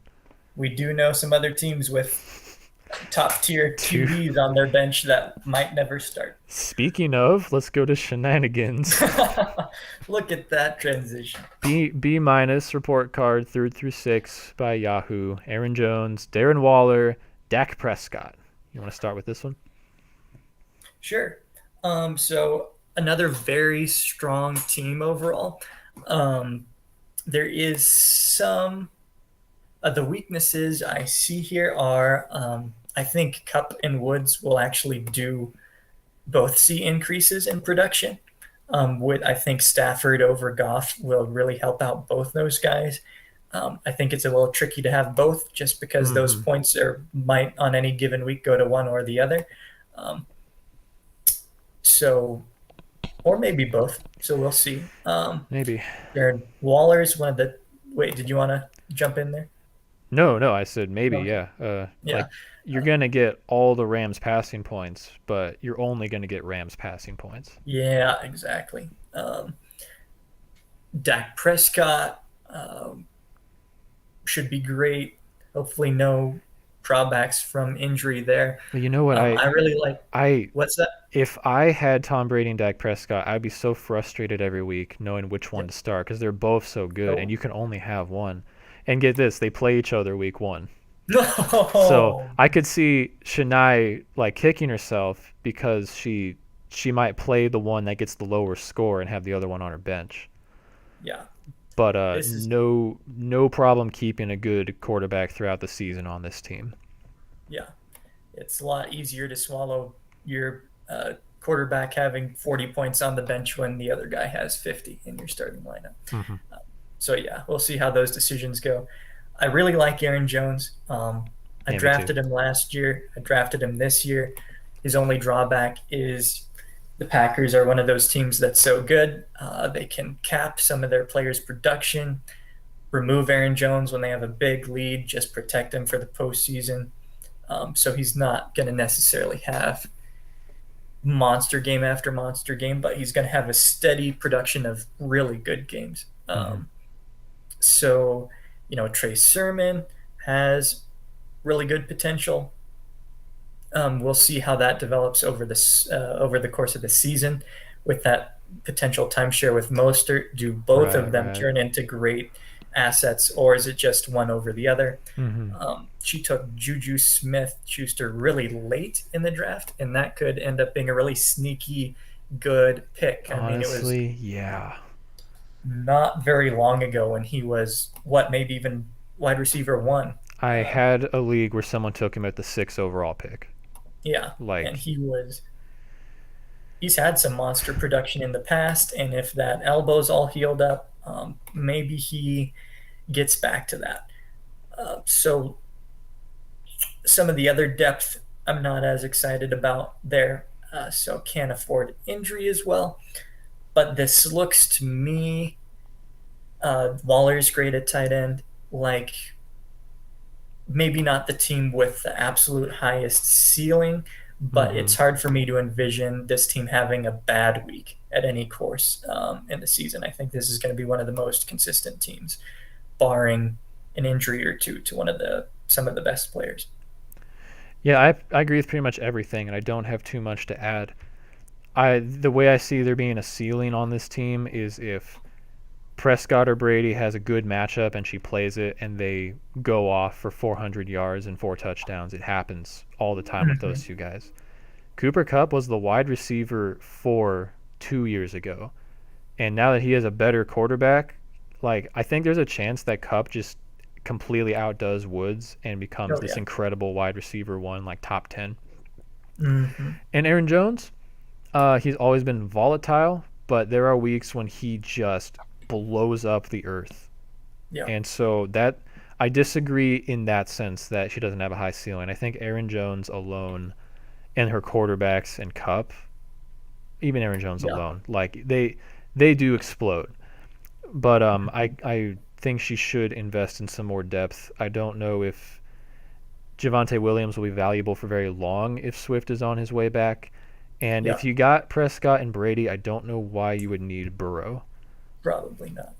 We do know some other teams with top tier Two. QBs on their bench that might never start. Speaking of, let's go to shenanigans. Look at that transition. B minus report card through 6 by Yahoo. Aaron Jones, Darren Waller, Dak Prescott. You want to start with this one? Sure. So another very strong team overall. Um, there is some The weaknesses I see here are I think Cup and Woods will actually do both see increases in production. I think Stafford over Goff will really help out both those guys. I think it's a little tricky to have both just because those Mm-hmm. points might on any given week go to one or the other. Um, so, or maybe both. So we'll see. Maybe. Jared Waller's one of the. Wait, did you want to jump in there? No, no, I said maybe, Okay. yeah. Like Yeah. you're gonna get all the Rams passing points, but you're only gonna get Rams passing points. Yeah, exactly. Dak Prescott should be great. Hopefully, no drawbacks from injury there. But you know what? I really like. I What's that? if I had Tom Brady and Dak Prescott, I'd be so frustrated every week knowing which one Yep. to start because they're both so good, and Oh you can only have one. And get this, they play each other week one. So no. I could see Shania like kicking herself because she might play the one that gets the lower score and have the other one on her bench. Yeah. But This is no problem keeping a good quarterback throughout the season on this team. yeah. It's a lot easier to swallow your quarterback having 40 points on the bench when the other guy has 50 in your starting lineup. Hmm. So yeah, we'll see how those decisions go. I really like Aaron Jones. I Yeah, me too. drafted him last year. I drafted him this year. His only drawback is the Packers are one of those teams that's so good. They can cap some of their players' production, remove Aaron Jones when they have a big lead, just protect him for the postseason. So he's not going to necessarily have monster game after monster game, but he's going to have a steady production of really good games. Hmm. So, Trey Sermon has really good potential. We'll see how that develops over the course of the season with that potential timeshare with Mostert. Do both Right, of them right. turn into great assets, or is it just one over the other? Hmm. She took Juju Smith-Schuster really late in the draft, and that could end up being a really sneaky good pick. I mean, it was Honestly, yeah. not very long ago when he was maybe even wide receiver one. I Uh, had a league where someone took him at the sixth overall pick. yeah, and Like, he's had some monster production in the past, and if that elbow's all healed up, maybe he gets back to that. So some of the other depth I'm not as excited about there, so can't afford injury as well. But this looks to me, Waller's great at tight end, like maybe not the team with the absolute highest ceiling, but hmm. it's hard for me to envision this team having a bad week at any course in the season. I think this is going to be one of the most consistent teams, barring an injury or two to some of the best players. Yeah, I agree with pretty much everything, and I don't have too much to add. The way I see there being a ceiling on this team is if Prescott or Brady has a good matchup and she plays it and they go off for 400 yards and 4 touchdowns. It happens all the time with those Mm-hmm. two guys. Cooper Kupp was the wide receiver for 2 years ago. And now that he has a better quarterback, like I think there's a chance that Kupp just completely outdoes Woods and becomes Oh this yeah. incredible wide receiver one, like top 10. Mm-hmm. And Aaron Jones, he's always been volatile, but there are weeks when he just blows up the earth. Yeah. And so that I disagree in that sense that she doesn't have a high ceiling. I think Aaron Jones alone and her quarterbacks and Cup, even Aaron Jones Yeah. alone, like they do explode. But I think she should invest in some more depth. I don't know if Javonte Williams will be valuable for very long if Swift is on his way back. And Yeah. if you got Prescott and Brady, I don't know why you would need Burrow. Probably not.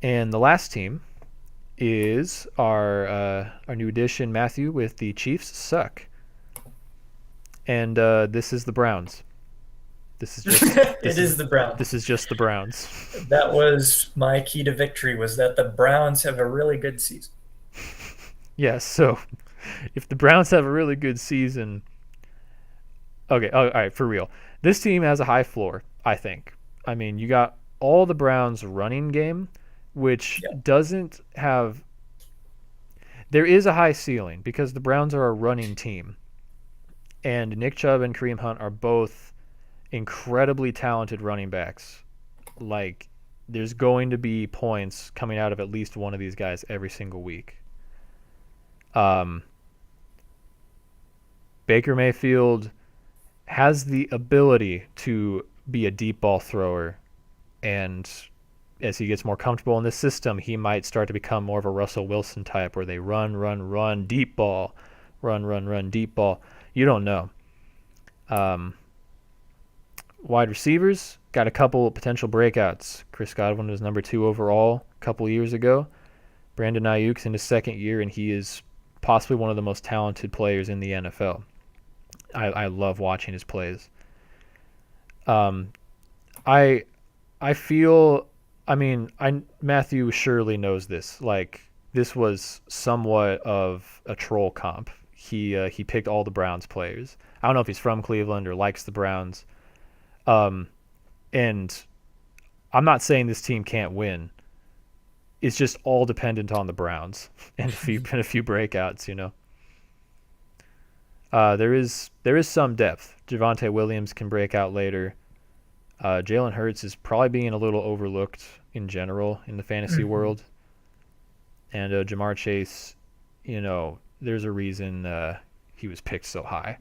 And the last team is our new addition, Matthew, with the Chiefs suck. And this is the Browns. This is just It is the Browns. this is just the Browns. That was my key to victory was that the Browns have a really good season. Yes. So if the Browns have a really good season, okay. Oh, all right, for real. This team has a high floor. I think. I mean, you got all the Browns' running game. which Yep. doesn't have. There is a high ceiling because the Browns are a running team, and Nick Chubb and Kareem Hunt are both incredibly talented running backs. Like, there's going to be points coming out of at least one of these guys every single week. Um, Baker Mayfield has the ability to be a deep ball thrower, and as he gets more comfortable in this system, he might start to become more of a Russell Wilson type where they run, deep ball, run, deep ball. You don't know. Um, Wide receivers got a couple potential breakouts. Chris Godwin was number 2 overall a couple years ago. Brandon Ayuk's in his second year, and he is possibly one of the most talented players in the NFL. I love watching his plays. Um, I I feel. I mean, Matthew surely knows this. Like, this was somewhat of a troll comp. He picked all the Browns players. I don't know if he's from Cleveland or likes the Browns. Um, and I'm not saying this team can't win. It's just all dependent on the Browns and a few breakouts. There is some depth. Javonte Williams can break out later. Jalen Hurts is probably being a little overlooked in general in the fantasy Mhm. world, and Jamar Chase, there's a reason he was picked so high.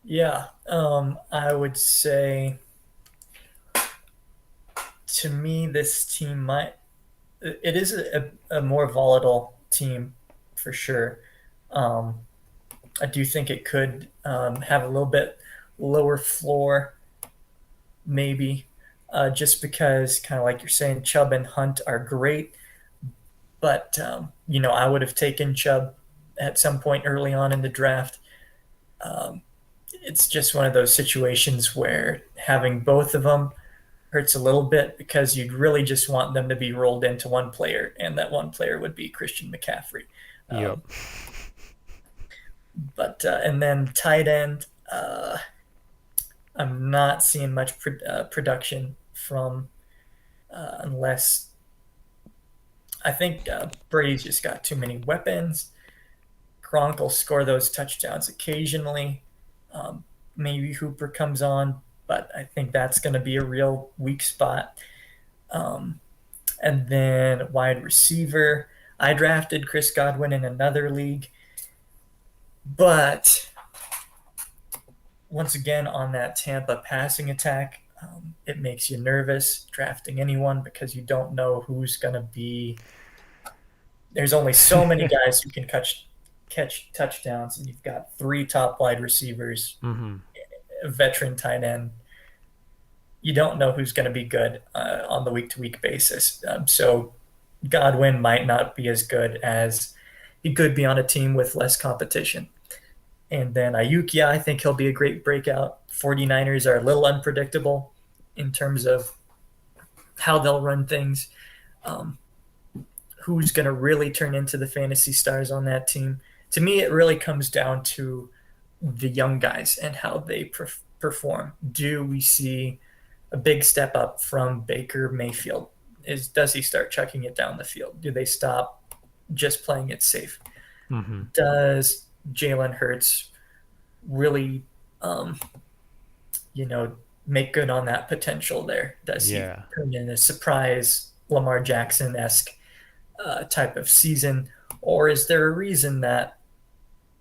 Yeah. I would say to me, this team might. It is a more volatile team for sure. Um, I do think it could have a little bit lower floor, maybe, just because, kind of like you're saying, Chubb and Hunt are great. But, I would have taken Chubb at some point early on in the draft. Um, it's just one of those situations where having both of them hurts a little bit because you'd really just want them to be rolled into one player, and that one player would be Christian McCaffrey. Yep. Um, but and then tight end, I'm not seeing much production from unless I think Brady's just got too many weapons. Gronk will score those touchdowns occasionally. Um, Maybe Hooper comes on, but I think that's going to be a real weak spot. Um, and then wide receiver, I drafted Chris Godwin in another league, but once again on that Tampa passing attack, it makes you nervous drafting anyone because you don't know who's going to be. There's only so many guys who can catch touchdowns, and you've got 3 top wide receivers, Mm-hmm. a veteran tight end. You don't know who's going to be good on the week to week basis. So Godwin might not be as good as he could be on a team with less competition. And then Ayuk, yeah, I think he'll be a great breakout. 49ers are a little unpredictable in terms of how they'll run things. Um, who's going to really turn into the fantasy stars on that team? To me, it really comes down to the young guys and how they perform. Do we see a big step up from Baker Mayfield? Does he start chucking it down the field? Do they stop just playing it safe? Mm-hmm. Does Jalen Hurts really, um, you know, make good on that potential there? Does he Yeah. turn in a surprise Lamar Jackson esque type of season, or is there a reason that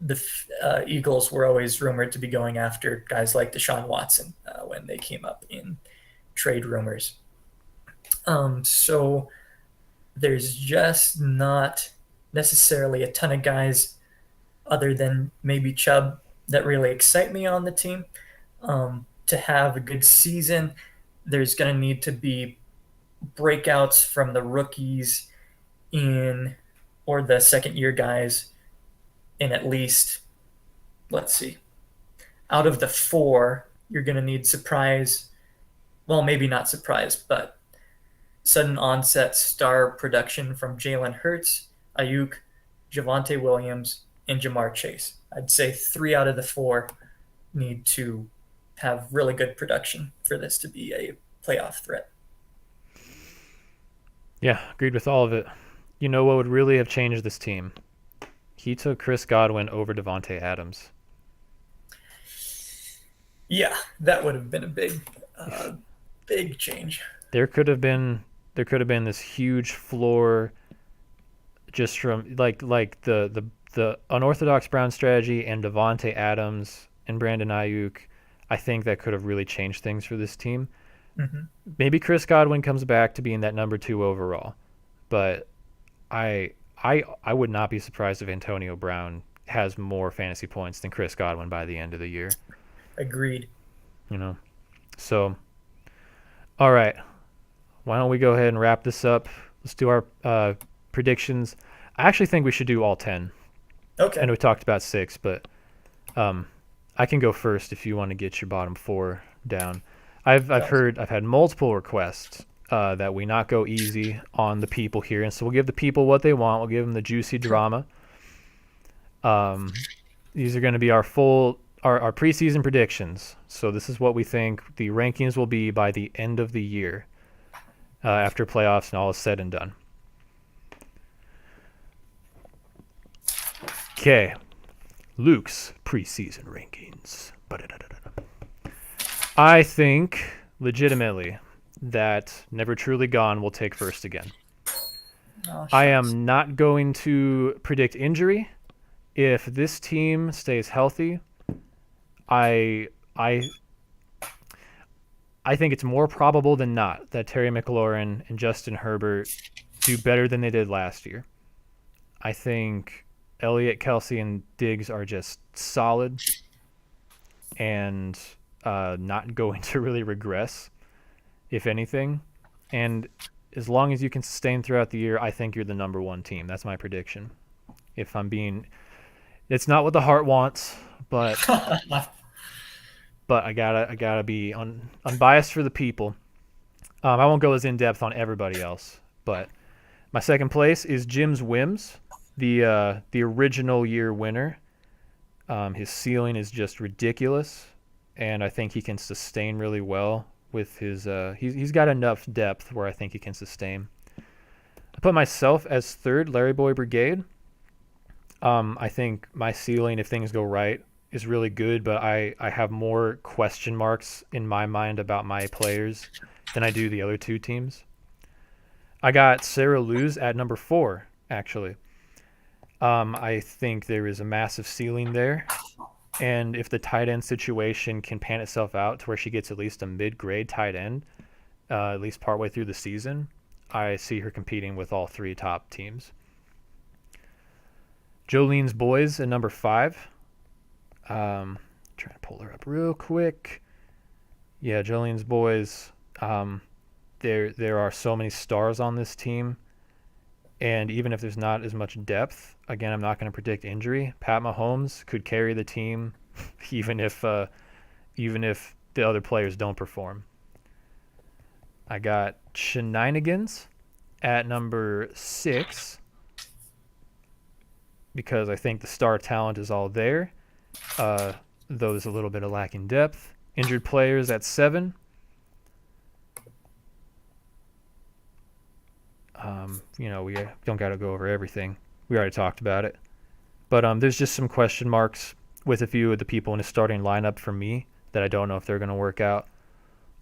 the Eagles were always rumored to be going after guys like Deshaun Watson when they came up in trade rumors? So there's just not necessarily a ton of guys other than maybe Chubb that really excite me on the team. To have a good season, there's going to need to be breakouts from the rookies in or the second year guys in at least, let's see, out of the 4, you're going to need surprise. Well, maybe not surprise, but sudden onset star production from Jalen Hurts, Ayuk, Javonte Williams, and Jamar Chase. I'd say 3 out of the 4 need to have really good production for this to be a playoff threat. Yeah, agreed with all of it. You know what would really have changed this team? He took Chris Godwin over Devontae Adams. Yeah, that would have been a big change. There could have been this huge floor just from the unorthodox Brown strategy and Devontae Adams and Brandon Ayuk. I think that could have really changed things for this team. Hmm. Maybe Chris Godwin comes back to being that number 2 overall, but I would not be surprised if Antonio Brown has more fantasy points than Chris Godwin by the end of the year. Agreed. You know, so all right, why don't we go ahead and wrap this up? Let's do our predictions. I actually think we should do all 10. I Okay. know we talked about 6, but um, I can go first if you want to get your bottom 4 down. Sounds I've had multiple requests that we not go easy on the people here, and so we'll give the people what they want. We'll give them the juicy drama. Um, these are going to be our preseason predictions. So this is what we think the rankings will be by the end of the year, after playoffs and all is said and done. Okay, Luke's preseason rankings. I think legitimately that Never Truly Gone will take first again. Oh, I shucks. am not going to predict injury. If this team stays healthy, I I I think it's more probable than not that Terry McLaurin and Justin Herbert do better than they did last year. I think Elliott, Kelsey, and Diggs are just solid and not going to really regress, if anything. And as long as you can sustain throughout the year, I think you're the number 1 team. That's my prediction. If I'm being, it's not what the heart wants, but I gotta be unbiased for the people. I won't go as in depth on everybody else, but my second place is Jim's Wims, the original year winner. His ceiling is just ridiculous, and I think he can sustain really well with his. He's got enough depth where I think he can sustain. I put myself as third, Larry Boy Brigade. I think my ceiling, if things go right, is really good, but I have more question marks in my mind about my players than I do the other 2 teams. I got Sarah Luz at number 4, actually. I think there is a massive ceiling there. And if the tight end situation can pan itself out to where she gets at least a mid-grade tight end, at least partway through the season, I see her competing with all 3 top teams. Jolene's Boys at number 5. Trying to pull her up real quick. Yeah, Jolene's Boys. There are so many stars on this team, and even if there's not as much depth, again, I'm not going to predict injury. Pat Mahomes could carry the team, even if the other players don't perform. I got Shenanigans at number 6 because I think the star talent is all there, though there's a little bit of lacking depth. Injured players at 7. We don't got to go over everything. We already talked about it. But there's just some question marks with a few of the people in the starting lineup for me that I don't know if they're going to work out.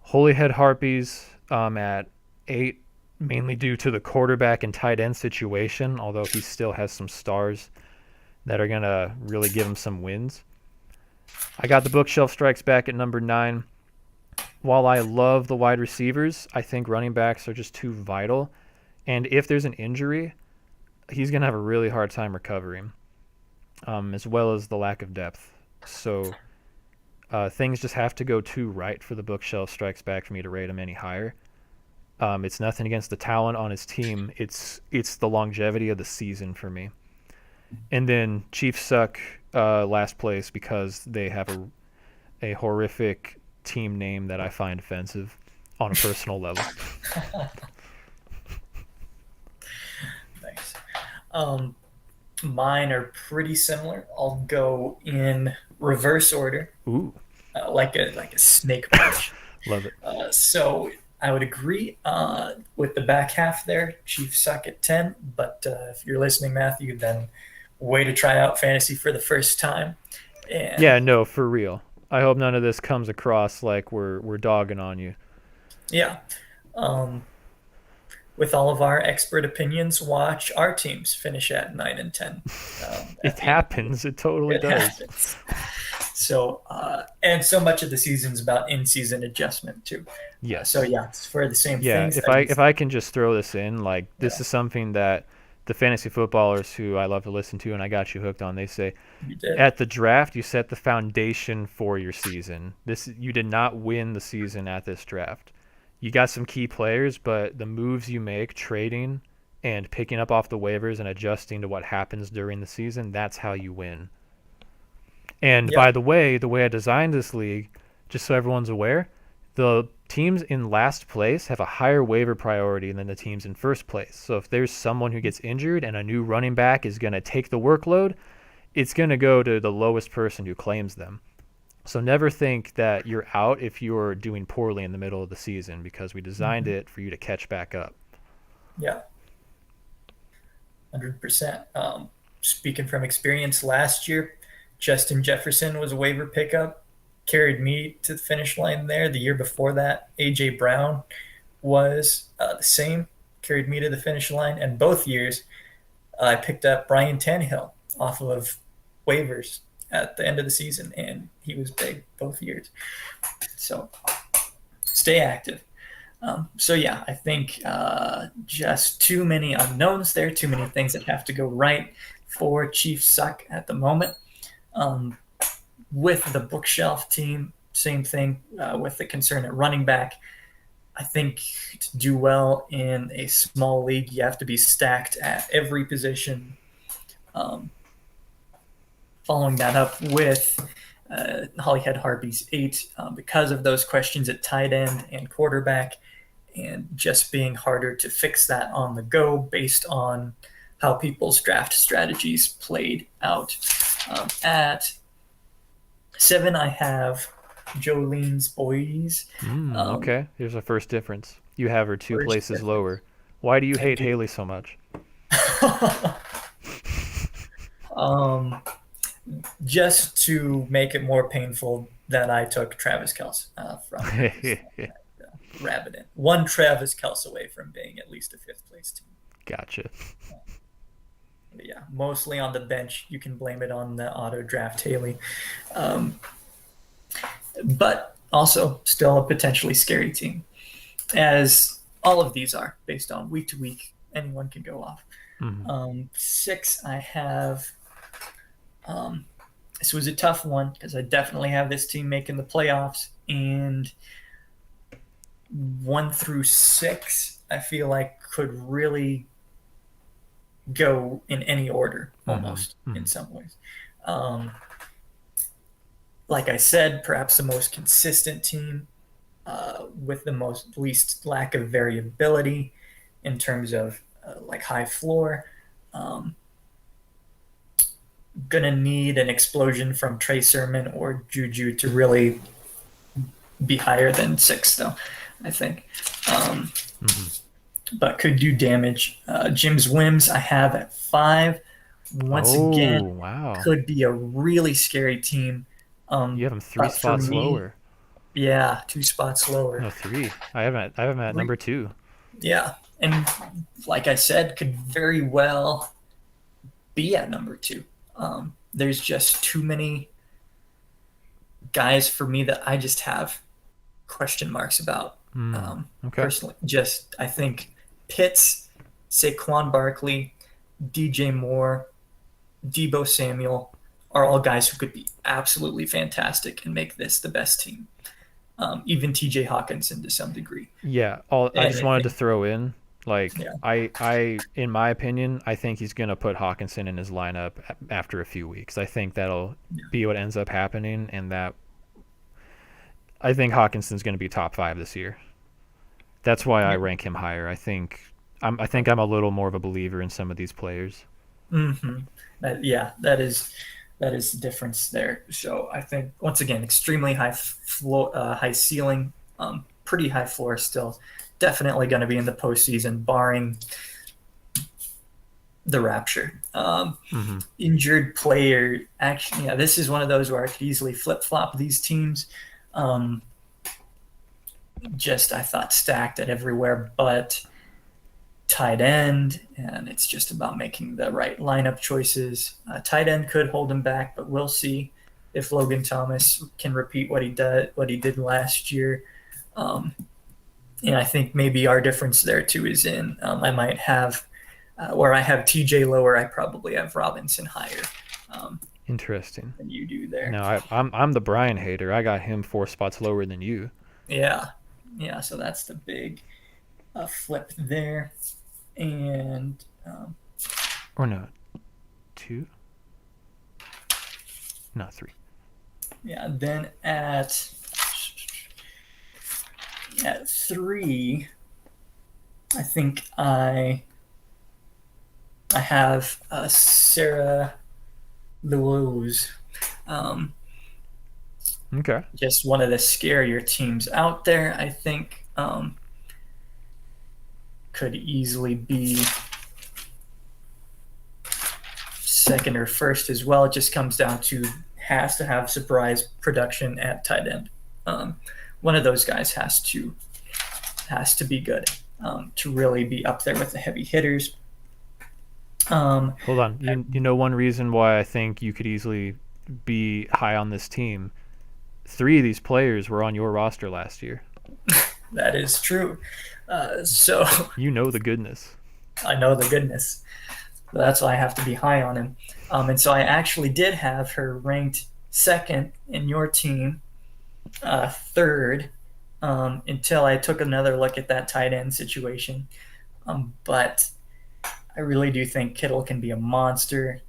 Holyhead Harpies at 8, mainly due to the quarterback and tight end situation, although he still has some stars that are going to really give him some wins. I got the Bookshelf Strikes Back at number 9. While I love the wide receivers, I think running backs are just too vital. And if there's an injury, he's going to have a really hard time recovering, as well as the lack of depth. So things just have to go too right for the Bookshelf Strikes Back for me to rate him any higher. It's nothing against the talent on his team. It's the longevity of the season for me. And then Chiefs suck last place because they have a horrific team name that I find offensive on a personal level. Nice. Mine are pretty similar. I'll go in reverse order, Ooh, like a snake punch. love it. So I would agree with the back half there. Chiefs suck at 10, but if you're listening, Matthew, then way to try out fantasy for the first time. And Yeah, no, for real. I hope none of this comes across like we're dogging on you. yeah, um, with all of our expert opinions, watch our teams finish at 9 and 10 at It the end of the year. happens. It totally It does. happens. So, and so much of the season's about in-season adjustment too. So Yes. yeah, it's for the same Yeah, things. if That I is, if I can just throw this in, like this yeah, is something that the fantasy footballers who I love to listen to and I got you hooked on, they say you did. at the draft you set the foundation for your season. This you did not win the season at this draft. You got some key players, but the moves you make trading and picking up off the waivers and adjusting to what happens during the season, that's how you win. And by Yep. the way I designed this league, just so everyone's aware, the teams in last place have a higher waiver priority than the teams in first place. So if there's someone who gets injured and a new running back is going to take the workload, it's going to go to the lowest person who claims them. So never think that you're out if you're doing poorly in the middle of the season because we designed Mhm. it for you to catch back up. Yeah. 100%. Speaking from experience, last year, Justin Jefferson was a waiver pickup, carried me to the finish line there. The year before that, AJ Brown was the same, carried me to the finish line. And both years, I picked up Brian Tannehill off of waivers at the end of the season, and he was big both years. So stay active. So yeah, I think just too many unknowns there, too many things that have to go right for Chiefs suck at the moment. Um, with the bookshelf team, same thing with the concern at running back. I think to do well in a small league, you have to be stacked at every position. Um, Following that up with Hollyhead Harvey's 8 because of those questions at tight end and quarterback, and just being harder to fix that on the go based on how people's draft strategies played out. At 7, I have Jolene's Boys. Okay, here's our first difference. You have her two First places difference. lower. Why do you I hate do. Haley so much? um, just to make it more painful that I took Travis Kelce from his rabbit in. One Travis Kelce away from being at least a fifth place team. Gotcha. But yeah, mostly on the bench. You can blame it on the auto draft Haley. Um, but also still a potentially scary team, as all of these are based on week to week. Anyone can go off. Hmm. 6, I have. This was a tough one because I definitely have this team making the playoffs, and 1 through 6, I feel like could really go in any order Hmm. almost in Hmm. some ways. Um, like I said, perhaps the most consistent team with the most least lack of variability in terms of like high floor. Um, gonna need an explosion from Trey Sermon or Juju to really be higher than 6, though. I think. Um, Hmm. but could do damage. Jim's Whims I have at 5. Once Oh, again, wow. could be a really scary team. You have him three But for spots me, lower. yeah, 2 spots lower. No, three. I have him at Three, number two. yeah, and like I said, could very well be at number 2. There's just too many guys for me that I just have question marks about. Okay. Personally, just I think Pitts, Saquon Barkley, DJ Moore, Debo Samuel are all guys who could be absolutely fantastic and make this the best team. Even TJ Hawkinson to some degree. Yeah, I And just I wanted to think, throw in like yeah, in my opinion, I think he's gonna put Hawkinson in his lineup after a few weeks. I think that'll yeah, be what ends up happening, and that I think Hawkinson's gonna be top 5 this year. That's why I yeah. rank him higher. I think I'm a little more of a believer in some of these players. Mm-hmm. Yeah, that is the difference there. So I think once again, extremely high high ceiling. pretty high floor still. Definitely going to be in the postseason, barring the rapture. Injured player, actually, yeah, this is one of those where I could easily flip flop these teams. Just I thought stacked at everywhere but tight end, and it's just about making the right lineup choices. Tight end could hold him back, but we'll see if Logan Thomas can repeat what he did last year. And I think maybe our difference there too is in I might have where I have TJ lower, I probably have Robinson higher. Interesting. Than you do there. No, I'm the Brian hater. I got him 4 spots lower than you. Yeah. So that's the big flip there, and or no, 2, not 3. Yeah. Then at 3, I think I have Sarah Lewis. Okay. Just one of the scarier teams out there, I think. Could easily be second or first as well. It just comes down to has to have surprise production at tight end. One of those guys has to be good to really be up there with the heavy hitters. Hold on. You know one reason why I think you could easily be high on this team? 3 of these players were on your roster last year. That is true. So you know the goodness. I know the goodness. That's why I have to be high on him. And so I actually did have her ranked second in your team, third, until I took another look at that tight end situation. But I really do think Kittle can be a monster.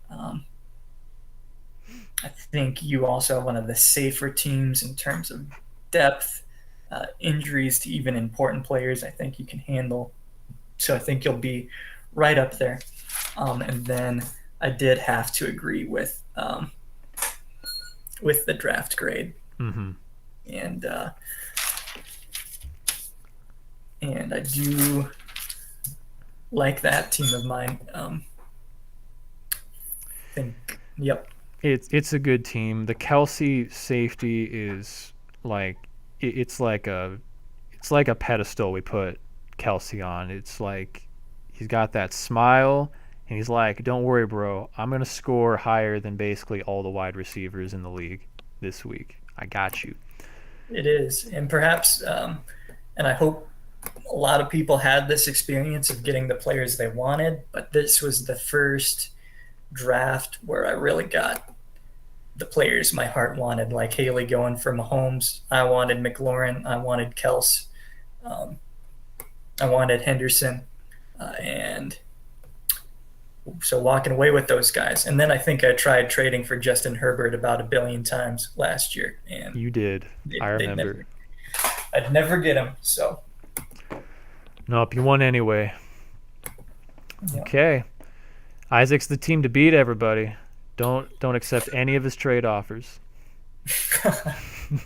I think you also have one of the safer teams in terms of depth, injuries to even important players. I think you can handle. So I think you'll be right up there. And then I did have to agree with the draft grade. Mm-hmm. And I do like that team of mine. Yep. It's a good team. The Kelsey safety is like it's like a pedestal we put Kelsey on. It's like he's got that smile and he's like, "Don't worry, bro. I'm going to score higher than basically all the wide receivers in the league this week. I got you." It is. And perhaps and I hope a lot of people had this experience of getting the players they wanted, but this was the first draft where I really got the players my heart wanted, like Haley going for Mahomes. I wanted McLaurin. I wanted Kels. I wanted Henderson. And so walking away with those guys. And then I think I tried trading for Justin Herbert about 1 billion times last year. And you did. I remember. I'd never get him. So. Nope, you won anyway. Yeah. Okay. Isaac's the team to beat, everybody. Don't accept any of his trade offers.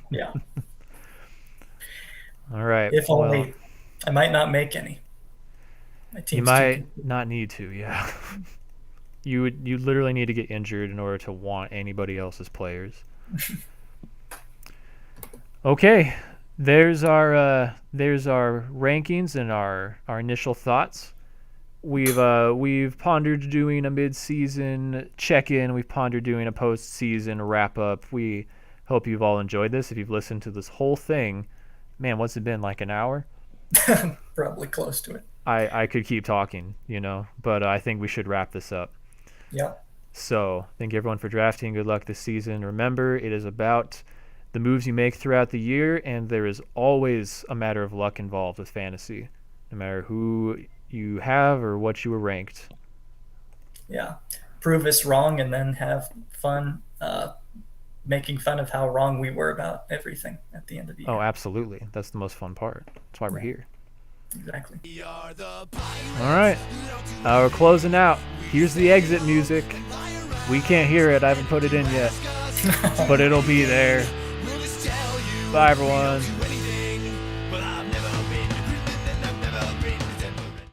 Yeah. All right. If only I might not make any. You might not need to, yeah. You literally need to get injured in order to want anybody else's players. Okay. There's our rankings and our initial thoughts. We've pondered doing a mid-season check-in. We've pondered doing a post-season wrap-up. We hope you've all enjoyed this. If you've listened to this whole thing, man, what's it been, like an hour? Probably close to it. I could keep talking, but I think we should wrap this up. Yeah. So thank you everyone for drafting. Good luck this season. Remember, it is about the moves you make throughout the year, and there is always a matter of luck involved with fantasy, no matter who you have or what you were ranked. Yeah. Prove us wrong and then have fun making fun of how wrong we were about everything at the end of the year. Oh, absolutely. That's the most fun part. That's why we're here. Exactly. All right. We're closing out. Here's the exit music. We can't hear it. I haven't put it in yet. But it'll be there. Bye, everyone.